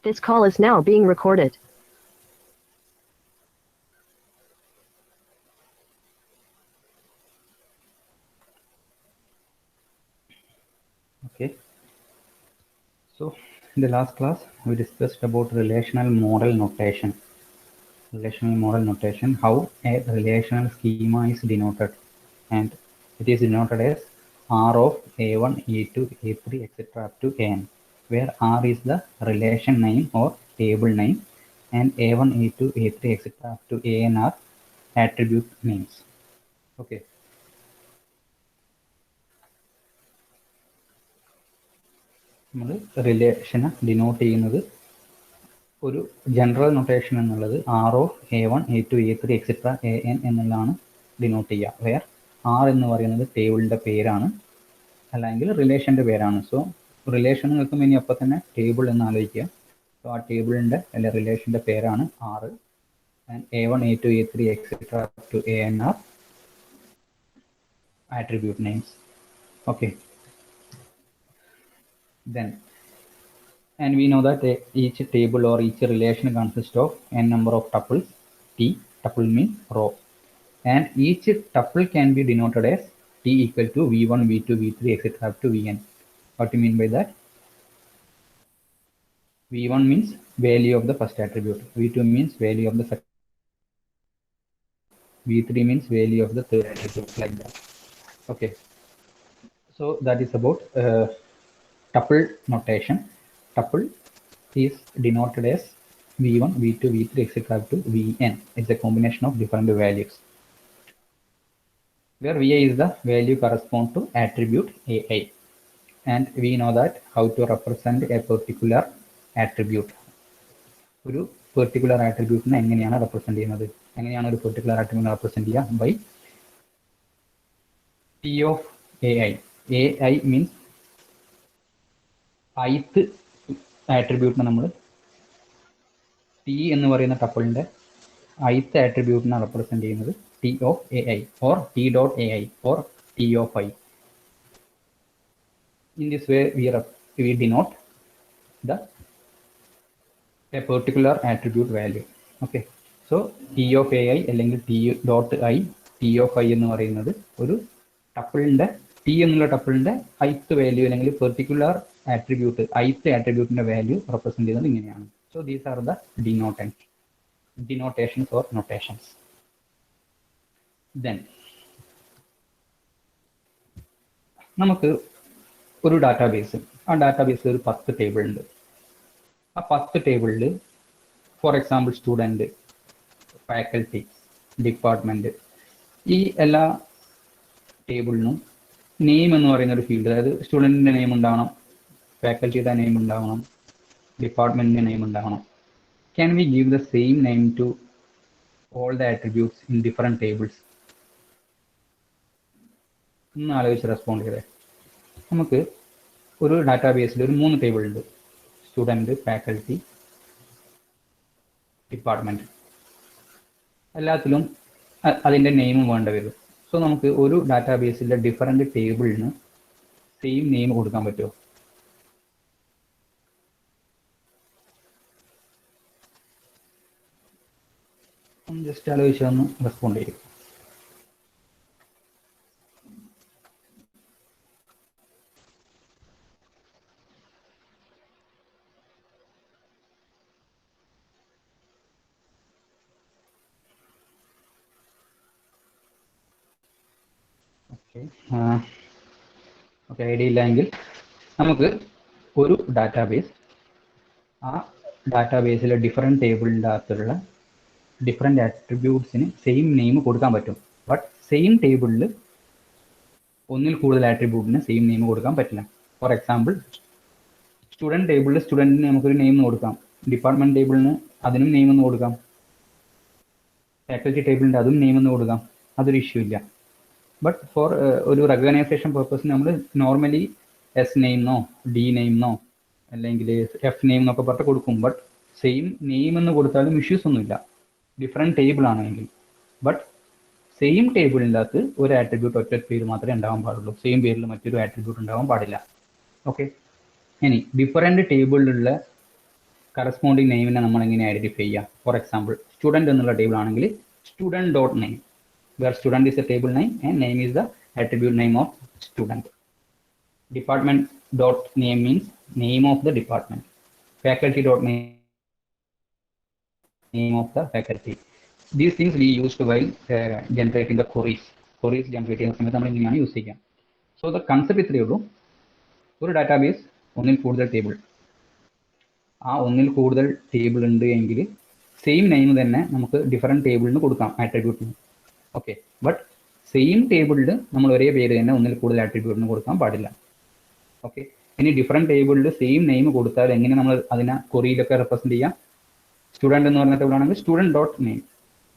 This call is now being recorded. Okay. So in the last class, we discussed about relational model notation. Relational model notation, how a relational schema is denoted, and it is denoted as R of A1, A2, A3, etc. up to An, where R is the relation name or table name, and A1, A2, A3, etc. up to An are attribute names. Okay. നമ്മൾ റിലേഷനെ denote ചെയ്യുന്നത് ഒരു general notation എന്നുള്ളത് R of A1, A2, A3, etcetera An എന്നുള്ളതാണ് denote ചെയ്യുക. Where R എന്ന് പറയുന്നത് ടേബിളിൻ്റെ പേരാണ്, അല്ലെങ്കിൽ റിലേഷൻ്റെ പേരാണ്. സോ റിലേഷൻ നിൽക്കുമ്പോൾ ഇനി അപ്പം തന്നെ ടേബിൾ എന്ന് ആലോചിക്കുക. സോ ആ ടേബിളിൻ്റെ അല്ലെങ്കിൽ റിലേഷൻ്റെ പേരാണ് R. And A1, A2, A3, etcetera to An are attribute names. Okay. Then, and we know that each table or each relation consists of n number of tuples. T, tuple means row, and each tuple can be denoted as T equal to V1, V2, V3, etc. up to Vn. What do you mean by that? V1 means value of the first attribute, V2 means value of the second, V3 means value of the third attribute, like that. Okay, so that is about tuple notation. Tuple is denoted as V1, V2, V3, etc. up to Vn. It's a combination of different values, where Vi is the value correspond to attribute Ai, and we know that how to represent a particular attribute. ഒരു particular ആട്രിബ്യൂട്ടിനെ എങ്ങനെയാണ് represent ചെയ്യുന്നത്, എങ്ങനെയാണ് ഒരു particular ആട്രിബ്യൂട്ടിനെ represent ചെയ്യുക? By T of Ai. Ai means ith ആട്രിബ്യൂട്ടിനെ നമ്മൾ ടി എന്ന് പറയുന്ന ടപ്പിളിന്റെ ith ആട്രിബ്യൂട്ടിനെ റെപ്രസെന്റ് ചെയ്യുന്നത് T of Ai or T dot Ai or T of I. In this way we denote a particular attribute value. Okay, so T of Ai അല്ലെങ്കിൽ T dot I, T of I എന്ന് പറയുന്നത് ഒരു ടപ്പിളിന്റെ T എന്നുള്ള ടപ്പിളിന്റെ ith value അല്ലെങ്കിൽ particular attribute ith ആട്രിബ്യൂട്ടിന്റെ value represent ചെയ്യുന്നത് ഇങ്ങനെയാണ്. So these are the denotations or notations. Then നമുക്ക് ഒരു ഡാറ്റാബേസ്, ആ ഡാറ്റാബേസിൽ ഒരു 10 ടേബിൾ ഉണ്ട്. ആ 10 ടേബിളിൽ for example student, faculty, department, ഈ എല്ലാ ടേബിളിനും നെയിം എന്ന് പറയുന്ന ഒരു ഫീൽഡ്, അതായത് സ്റ്റുഡൻറ്റിൻ്റെ നെയിം ഉണ്ടാവണം, ഫാക്കൽറ്റിയുടെ നെയിം ഉണ്ടാവണം, ഡിപ്പാർട്ട്മെൻറ്റിൻ്റെ നെയിം ഉണ്ടാവണം. Can we give the same name to all the attributes in different tables? ഒന്ന് ആലോചിച്ച് റെസ്പോണ്ട് ചെയ്തേ. നമുക്ക് ഒരു ഡാറ്റാബേസിൽ ഒരു 3 ടേബിൾ ഉണ്ട്, സ്റ്റുഡൻറ്റ്, ഫാക്കൽറ്റി, ഡിപ്പാർട്ട്മെൻറ്റ്. എല്ലാത്തിലും അതിൻ്റെ നെയിമും വേണ്ട വരും. സോ നമുക്ക് ഒരു ഡാറ്റാബേസിലെ ഡിഫറെൻറ്റ് ടേബിളിന് സെയിം നെയിം കൊടുക്കാൻ പറ്റുമോ? ജസ്റ്റ് ആലോചിച്ച് ഒന്ന് റെസ്പോണ്ട് ചെയ്യും. ഓക്കെ, ഐഡിയ ഇല്ലെങ്കിൽ നമുക്ക് ഒരു ഡാറ്റാബേസ്, ആ ഡാറ്റാബേസിലെ ഡിഫറെൻറ്റ് ടേബിളിൻ്റെ അകത്തുള്ള ഡിഫറെൻറ്റ് ആട്രിബ്യൂട്ട്സിന് സെയിം നെയിം കൊടുക്കാൻ പറ്റും. ബട്ട് സെയിം ടേബിളിൽ ഒന്നിൽ കൂടുതൽ ആട്രിബ്യൂട്ടിന് സെയിം നെയിം കൊടുക്കാൻ പറ്റില്ല. ഫോർ എക്സാമ്പിൾ സ്റ്റുഡൻറ്റ് ടേബിളിൽ സ്റ്റുഡൻറ്റിന് നമുക്കൊരു നെയിം കൊടുക്കാം, ഡിപ്പാർട്ട്മെൻറ്റ് ടേബിളിന് അതിനും നെയിം എന്ന് കൊടുക്കാം, ഫാക്കൽറ്റി ടേബിളിൻ്റെ അതും നെയിം എന്ന് കൊടുക്കാം, അതൊരു ഇഷ്യൂ ഇല്ല. ബട്ട് ഫോർ ഒരു റെക്കഗ്നൈസേഷൻ പർപ്പസിന് നമ്മൾ നോർമലി എസ് നെയിംന്നോ ഡി നെയിംന്നോ അല്ലെങ്കിൽ എഫ് നെയിം എന്നൊക്കെ പറഞ്ഞിട്ട് കൊടുക്കും. ബട്ട് സെയിം നെയിം എന്ന് കൊടുത്താലും ഇഷ്യൂസ് ഒന്നുമില്ല, ഡിഫറെൻറ്റ് ടേബിൾ ആണെങ്കിൽ. ബട്ട് സെയിം ടേബിളിൻ്റെ അകത്ത് ഒരു ആട്രിബ്യൂട്ട് ഒറ്റ പേര് മാത്രമേ ഉണ്ടാവാൻ പാടുള്ളൂ, സെയിം പേരിൽ മറ്റൊരു ആട്രിബ്യൂട്ട് ഉണ്ടാവാൻ പാടില്ല. ഓക്കെ, ഇനി ഡിഫറെൻറ്റ് ടേബിളിലുള്ള കറസ്പോണ്ടിങ് നെയിമിനെ നമ്മൾ എങ്ങനെ ഐഡന്റിഫൈ ചെയ്യുക? ഫോർ എക്സാമ്പിൾ സ്റ്റുഡൻറ് എന്നുള്ള ടേബിൾ ആണെങ്കിൽ student dot name, where student is a table name and name is the attribute name of student. Department dot name means name of the department. Faculty dot name of the faculty. These things we used while generating the queries. Queries generate ചെയ്യുന്ന സമയത്ത് നമ്മൾ ഇങ്ങനെയാണ് use ചെയ്യുക. So the concept ഇത്രയേ ഉള്ളൂ. ഒരു database ഒന്നിൽ കൂടുതൽ ടേബിൾ, ആ ഒന്നിൽ കൂടുതൽ ടേബിൾ ഉണ്ട് എങ്കിൽ സെയിം നെയിം തന്നെ നമുക്ക് ഡിഫറെൻറ്റ് ടേബിളിന് കൊടുക്കാം ആട്രിബ്യൂട്ടിന്. ഓക്കെ, ബട്ട് സെയിം ടേബിളിൽ നമ്മൾ ഒരേ പേര് തന്നെ ഒന്നിൽ കൂടുതൽ ആട്രിബ്യൂട്ടിന് കൊടുക്കാൻ പാടില്ല. ഓക്കെ, ഇനി ഡിഫറെൻറ്റ് ടേബിളിൽ സെയിം നെയിം കൊടുത്താൽ എങ്ങനെ നമ്മൾ അതിനെ കൊറിയിലൊക്കെ റെപ്രസെൻറ്റ് ചെയ്യാം? സ്റ്റുഡൻറ് എന്ന് പറഞ്ഞ ടേബിൾ ആണെങ്കിൽ സ്റ്റുഡൻറ് ഡോട്ട് നെയിം,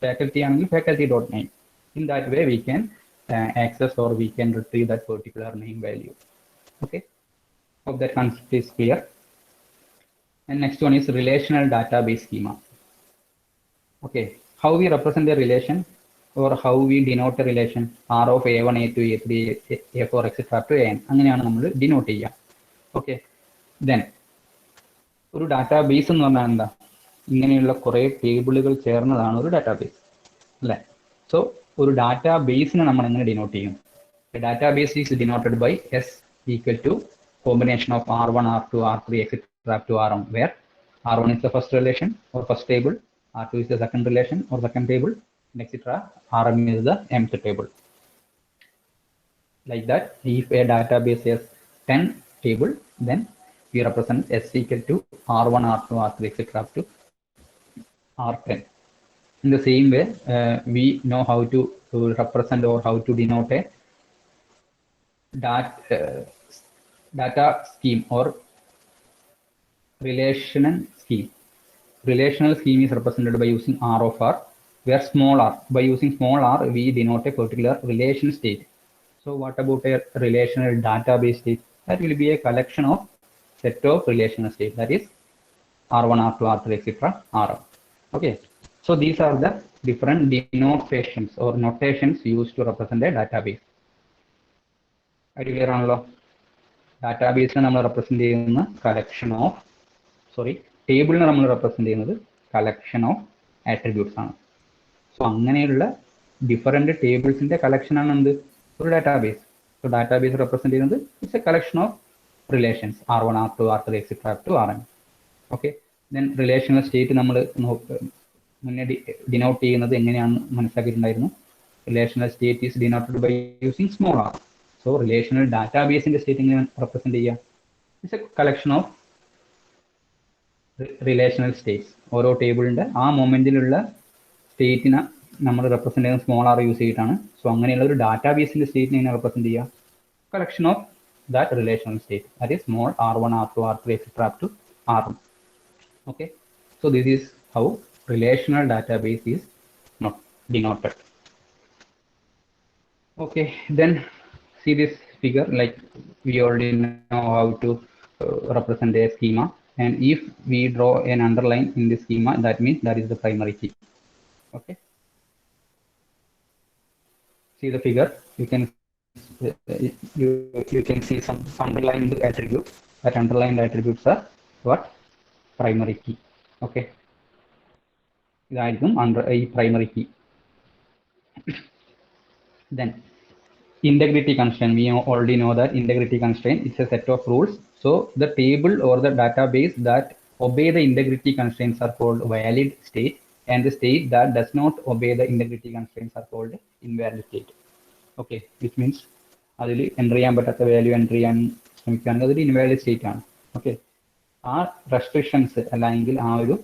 ഫാക്കൽറ്റി ആണെങ്കിൽ faculty dot name. In that way we can access or we can retrieve that particular name value. Okay, hope that concept is clear. And next one is relational database schema. Okay, how we represent a relation or how we denote a relation? R of A1, A2, A3, A4, etc. up to An. അങ്ങനെയാണ് നമ്മൾ denote ചെയ്യുക. Okay, then ഒരു database എന്ന് പറഞ്ഞാൽ എന്താ? ഇങ്ങനെയുള്ള കുറേ ടേബിളുകൾ ചേർന്നതാണ് ഒരു ഡാറ്റാബേസ് അല്ലേ? സോ ഒരു ഡാറ്റാബേസിനെ നമ്മൾ എങ്ങനെ ഡിനോട്ട് ചെയ്യും? Database is denoted by S equal to combination of R1, R2, R3, etc. up to Rm, where R1 is the first relation or first table, R2 is the second relation or second table, and etc. Rm is the mth table. Like that, if a database has 10 table, then we represent S equal to R1, R2, R3, etc. up to R10. In the same way, we know how to represent or how to denote a data scheme or relational scheme. Relational scheme is represented by using R of R, where small r, by using small r, we denote a particular relation state. So what about a relational database state? That will be a collection of set of relational state, that is R1, R2, R3, etc. Rm. Okay, so these are the different denotations or notations used to represent a database. Are you clear ആണല്ലോ? ഡാറ്റാബേസിനെ നമ്മൾ represent ചെയ്യുന്ന ടേബിളിനെ നമ്മൾ represent ചെയ്യുന്നത് collection of attributes ആണ്. So അങ്ങനെയുള്ള different ടേബിൾസിന്റെ collection ആണ് എന്ത്? ഒരു ഡാറ്റാബേസ്. സോ ഡാറ്റാബേസ് റെപ്രസെന്റ് ചെയ്യുന്നത് it's a collection of relations R1, R2, R3, etc. up to Rn. Okay, then relational state നമ്മൾ മുന്നേ ഡിനോട്ട് ചെയ്യുന്നത് എങ്ങനെയാണെന്ന് മനസ്സിലാക്കിയിട്ടുണ്ടായിരുന്നു. Relational state is denoted by using small r. So relational ഡാറ്റാബേസിന്റെ state എങ്ങനെ represent ചെയ്യുക? It's a collection of relational states. ഓരോ ടേബിളിന്റെ ആ മൊമെന്റിലുള്ള സ്റ്റേറ്റിനെ നമ്മൾ റെപ്രസെന്റ് ചെയ്യുന്ന സ്മോൾ ആർ യൂസ് ചെയ്തിട്ടാണ്. സോ അങ്ങനെയുള്ള ഒരു ഡാറ്റാബേസിന്റെ സ്റ്റേറ്റിനെ എങ്ങനെ റെപ്രസെന്റ് ചെയ്യുക? Collection of that relational state, that is small R1, R2, R3, etc. up to Rm. Okay, so this is how relational database is denoted. Okay, then see this figure, like we already know how to represent a schema, and if we draw an underline in the schema, that means that is the primary key. Okay, see the figure, you can see some underlined attributes. That underlined attributes are what? Primary key. Okay, ഇതായിരിക്കും primary key. Then integrity constraint, we already know that integrity constraint is a set of rules. So the table or the database that obey the integrity constraints are called valid state, and the state that does not obey the integrity constraints are called invalid state. Okay, which means അതിൽ enter ചെയ്യാൻ പറ്റാത്ത value enter ചെയ്യാൻ ശ്രമിക്കുകയാണെങ്കിൽ അതൊരു invalid state ആണ്. Okay, ആ restrictions അല്ലെങ്കിൽ ആ ഒരു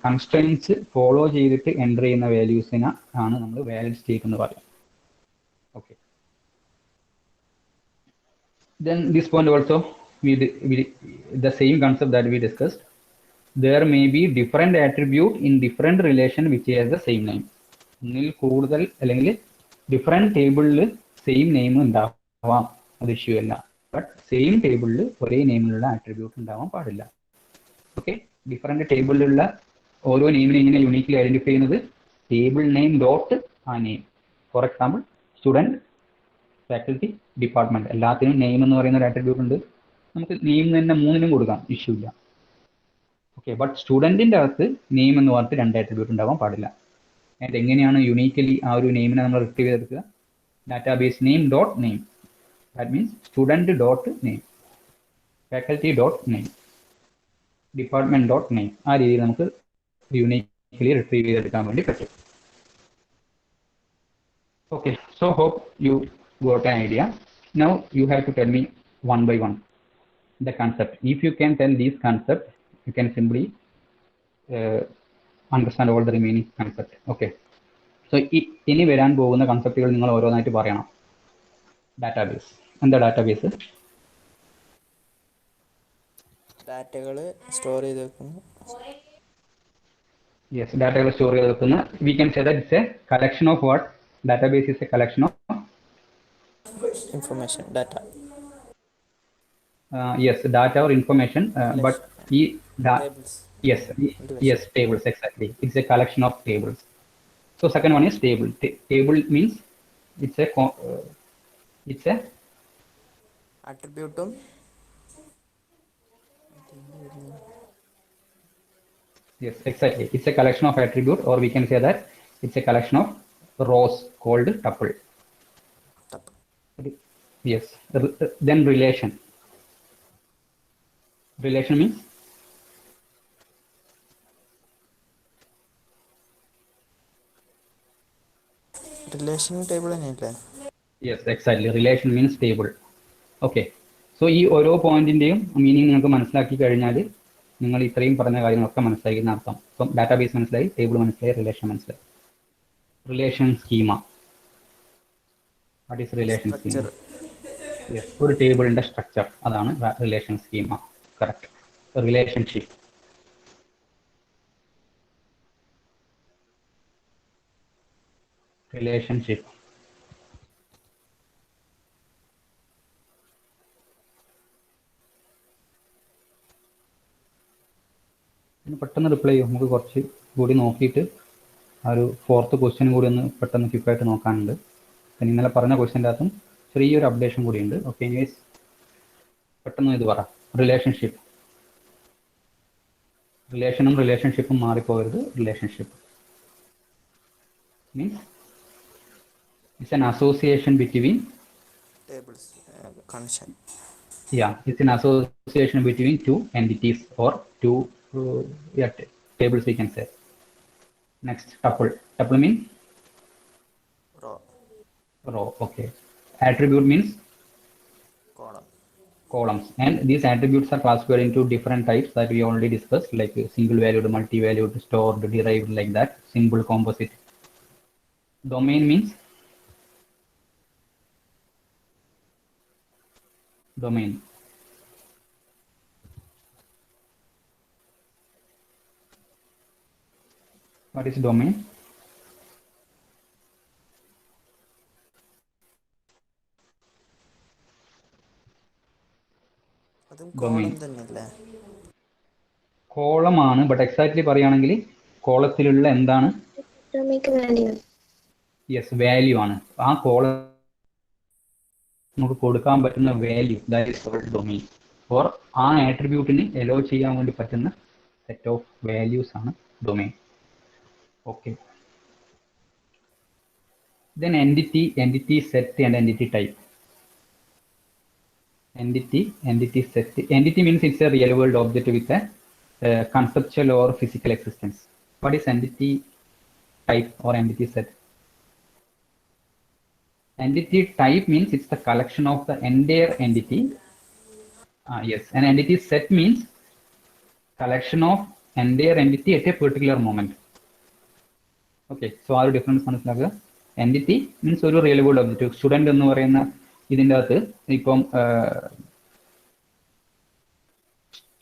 കൺസ്ട്രെയിൻസ് ഫോളോ ചെയ്തിട്ട് എൻ്റർ ചെയ്യുന്ന വാല്യൂസിനെ ആണ് നമ്മൾ വാലിഡ് സ്റ്റേറ്റ് എന്ന് പറയുന്നത്. Okay, then this point also we the same concept that we discussed. There may be different attribute in different relation which has the same name. ഒന്നിൽ കൂടുതൽ അല്ലെങ്കിൽ ഡിഫറെൻറ്റ് ടേബിളിൽ സെയിം നെയിം ഉണ്ടാവാം, അത് ഇഷ്യൂ അല്ല. But same ടേബിളിൽ ഒരേ നെയിമിലുള്ള attribute ഉണ്ടാവാൻ പാടില്ല. ഓക്കെ, ഡിഫറെൻറ്റ് ടേബിളിലുള്ള ഓരോ നെയിമിനെ ഇങ്ങനെ യൂണിക്കലി ഐഡന്റിഫൈ ചെയ്യുന്നത് ടേബിൾ നെയിം ഡോട്ട് ആ name. Four example student, faculty, department, എല്ലാത്തിനും നെയിം എന്ന് പറയുന്ന ഒരു ആട്രിബ്യൂട്ട് ഉണ്ട്. നമുക്ക് നെയിം തന്നെ മൂന്നിനും കൊടുക്കാം, ഇഷ്യൂ ഇല്ല. ഓക്കെ, ബട്ട് സ്റ്റുഡൻറ്റിൻ്റെ അകത്ത് നെയിം എന്ന് പറഞ്ഞിട്ട് 2 ആട്രിബ്യൂട്ട് ഉണ്ടാവാൻ പാടില്ല. ആൻഡ് എങ്ങനെയാണ് യൂണീക്കലി ആ ഒരു നെയിമിനെ നമ്മൾ റിട്രീവ് ചെയ്തെടുക്കുക? Database name dot name, that means student dot name, faculty dot name, department dot name, ആ രീതിയിൽ നമുക്ക് യൂണീക്കലി റിട്രീവ് ചെയ്തെടുക്കാൻ വേണ്ടി പറ്റും. Okay, so hope you got an idea. Now you have to tell me one by one the concept. If you can tell these concepts, you can simply understand all the remaining concept. Okay, so ഇനി വരാൻ പോകുന്ന കൺസെപ്റ്റുകൾ നിങ്ങൾ ഓരോന്നായിട്ട് പറയണം. Database എന്താ? Database ഡാറ്റകൾ store ചെയ്ത് വെക്കുന്നു. Yes, ഡാറ്റകൾ store ചെയ്ത് വെക്കുന്ന. V can say that it's a collection of what? Database is A collection of information, data. Yes, data or information, but tables. Yes, tables, exactly. It's a collection of tables. So second one is table. Table means it's a അട്രിബ്യൂട്ടും yes, exactly. It's a collection of attribute, or we can say that it's a collection of rows called tuple. Yes. Then relation. Relation means relation table തന്നെയല്ലേ? yes, exactly. Relation means table. Okay. So ഈ ഓരോ പോയിന്റിന്റെയും meaning നിങ്ങൾക്ക് മനസ്സിലാക്കി കഴിഞ്ഞാൽ നിങ്ങൾ ഇത്രയും പറഞ്ഞ കാര്യങ്ങളൊക്കെ മനസ്സിലായി എന്ന് അർത്ഥം. ഇപ്പം ഡാറ്റാബേസ് മനസ്സിലായി, ടേബിൾ മനസ്സിലായി, റിലേഷൻ മനസ്സിലായി. Relation schema. What is relation schema? Yes, ഒരു ടേബിളിന്റെ സ്ട്രക്ചർ, അതാണ് relation schema. Correct. Relationship. Relationship പെട്ടെന്ന് റിപ്ലൈ ചെയ്യും. നമുക്ക് കുറച്ച് കൂടി നോക്കിയിട്ട് ആ ഒരു 4th ക്വസ്റ്റ്യൻ കൂടി ഒന്ന് പെട്ടെന്ന് ക്വിക്കായിട്ട് നോക്കാനുണ്ട്. പിന്നെ ഇന്നലെ പറഞ്ഞ ക്വസ്റ്റ്യൻ്റെ അകത്തും ചെറിയൊരു അപ്ഡേഷൻ കൂടിയുണ്ട്. ഓക്കെ, എനിവേസ് പെട്ടെന്ന് ഇത് പറ. റിലേഷൻഷിപ്പ്. റിലേഷനും റിലേഷൻഷിപ്പും മാറിപ്പോകരുത്. Relationship means it's an association between tables, connection. Yeah, it's an association between two entities or two tables, we can say. Next, tuple. Tuple means row. Okay. Attribute means columns. And these attributes are classified into different types that we already discussed, like single valued, multi-valued, stored, derived, like that. Simple, composite. Domain means domain. What is domain? അതും column തന്നെയല്ലേ? കോളമാണ്, but exactly പറയുകയാണെങ്കിൽ കോളത്തിലുള്ള എന്താണ്? Yes, value ആണ്. ആ column നമുക്ക് കൊടുക്കാൻ പറ്റുന്ന value, that is called domain. Or ആ ആട്രിബ്യൂട്ടിന് എലോ ചെയ്യാൻ വേണ്ടി പറ്റുന്ന സെറ്റ് ഓഫ് വാല്യൂസ് ആണ് domain. Okay. Then entity set and entity type. Entity set. Entity means it's a real world object with a conceptual or physical existence. What is entity type or entity set? Entity type means it's the collection of the entire entity. Yes, an entity set means collection of entire entity at a particular moment. Okay, so our difference മനസ്സിലാക്കുക. Entity means ഒരു real world object. Student എന്ന് പറയുന്ന ഇതിൻ്റെ അകത്ത് ഇപ്പം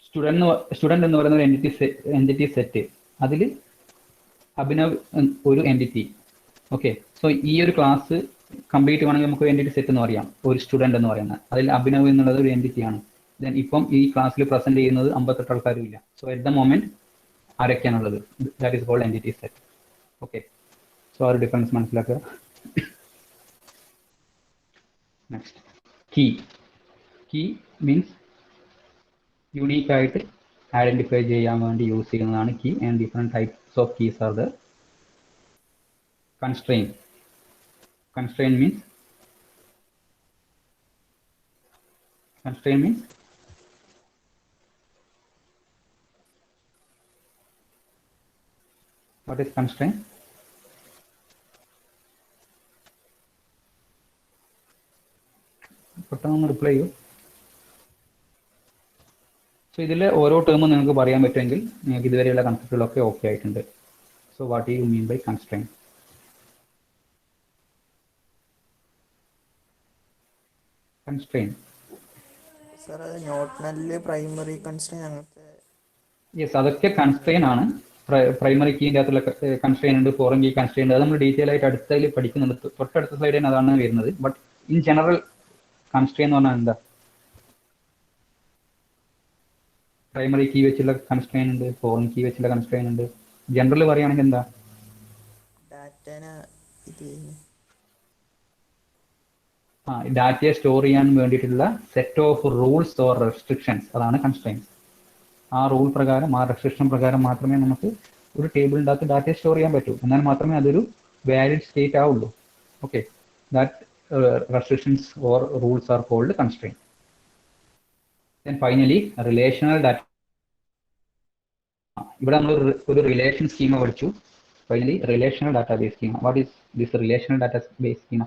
student എന്ന് പറയുന്ന ഒരു entity സെറ്റ്, അതിൽ അഭിനവ് ഒരു entity. ഓക്കെ, സോ ഈ ഒരു ക്ലാസ് കംപ്ലീറ്റ് വേണമെങ്കിൽ നമുക്ക് entity സെറ്റ് എന്ന് പറയാം. ഒരു സ്റ്റുഡൻറ് എന്ന് പറയുന്നത്, അതിൽ അഭിനവ് എന്നുള്ളത് ഒരു entity ആണ്. ദെൻ ഇപ്പം ഈ ക്ലാസ്സിൽ പ്രസന്റ് ചെയ്യുന്നത് 58 ആൾക്കാരും ഇല്ല. സോ അറ്റ് ദ മൊമെന്റ് ആരൊക്കെയാണുള്ളത്? That is called entity set. Okay, so ആ ഒരു ഡിഫറൻസ് മനസ്സിലാക്കുക. Next, key. Key means unique ആയിട്ട് ഐഡന്റിഫൈ ചെയ്യാൻ വേണ്ടി യൂസ് ചെയ്യുന്നതാണ് key. And different types of keys are there. Constraint. Constraint means what is constraint? പെട്ടെന്ന് reply ചെയ്യൂ. സോ ഇതിൽ ഓരോ ടേമും നിങ്ങൾക്ക് പറയാൻ പറ്റുമെങ്കിൽ നിങ്ങൾക്ക് ഇതുവരെയുള്ള കൺസെപ്റ്റുകളൊക്കെ ഓക്കെ ആയിട്ടുണ്ട്. So what you mean by constraint? Constraint sir അത് നോട്ട് നല്ല് പ്രൈമറി കൺസ്ട്രെയിൻ അങ്ങനത്തെ. യെസ്, അതൊക്കെ കൺസ്ട്രെയിൻ ആണ്. പ്രൈമറി കീൻ്റെ അകത്തുള്ള കൺസ്ട്രെയിൻ ഉണ്ട്, ഫോറിൻ കീ കൺസ്ട്രെയിൻ ഉണ്ട്. അത് നമ്മൾ ഡീറ്റെയിൽ ആയിട്ട് അടുത്തതിൽ പഠിക്കുന്നുണ്ട്. തൊട്ടടുത്ത സ്ലൈഡിൽ അതാണ് വരുന്നത്. ബട്ട് ഇൻ ജനറൽ കൺസ്ട്രെയിൻ എന്ന് പറഞ്ഞാൽ എന്താ? പ്രൈമറി കീ വെച്ചുള്ള കൺസ്ട്രെയിൻ ഉണ്ട്, ഫോറിൻ കീ വെച്ചുള്ള കൺസ്ട്രെയിൻ ഉണ്ട്. ജനറൽ പറയുകയാണെങ്കിൽ എന്താ? ഡാറ്റയെ സ്റ്റോർ ചെയ്യാൻ വേണ്ടിയിട്ടുള്ള set of rules or restrictions, അതാണ് കൺസ്ട്രെയിൻസ്. ആ റൂൾ പ്രകാരം, ആ റെസ്ട്രിക്ഷൻ പ്രകാരം മാത്രമേ നമുക്ക് ഒരു ടേബിളിൻ്റെ അകത്ത് ഡാറ്റയെ സ്റ്റോർ ചെയ്യാൻ പറ്റൂ. എന്നാൽ മാത്രമേ അതൊരു വാലിഡ് സ്റ്റേറ്റ് ആവുള്ളൂ. Okay, that restrictions or rules are called constraint. Then finally relational data. ഇവിടെ നമ്മൾ ഒരു റിലേഷൻ സ്കീമ പഠിച്ചു. Finally relational database schema. What is this relational database schema?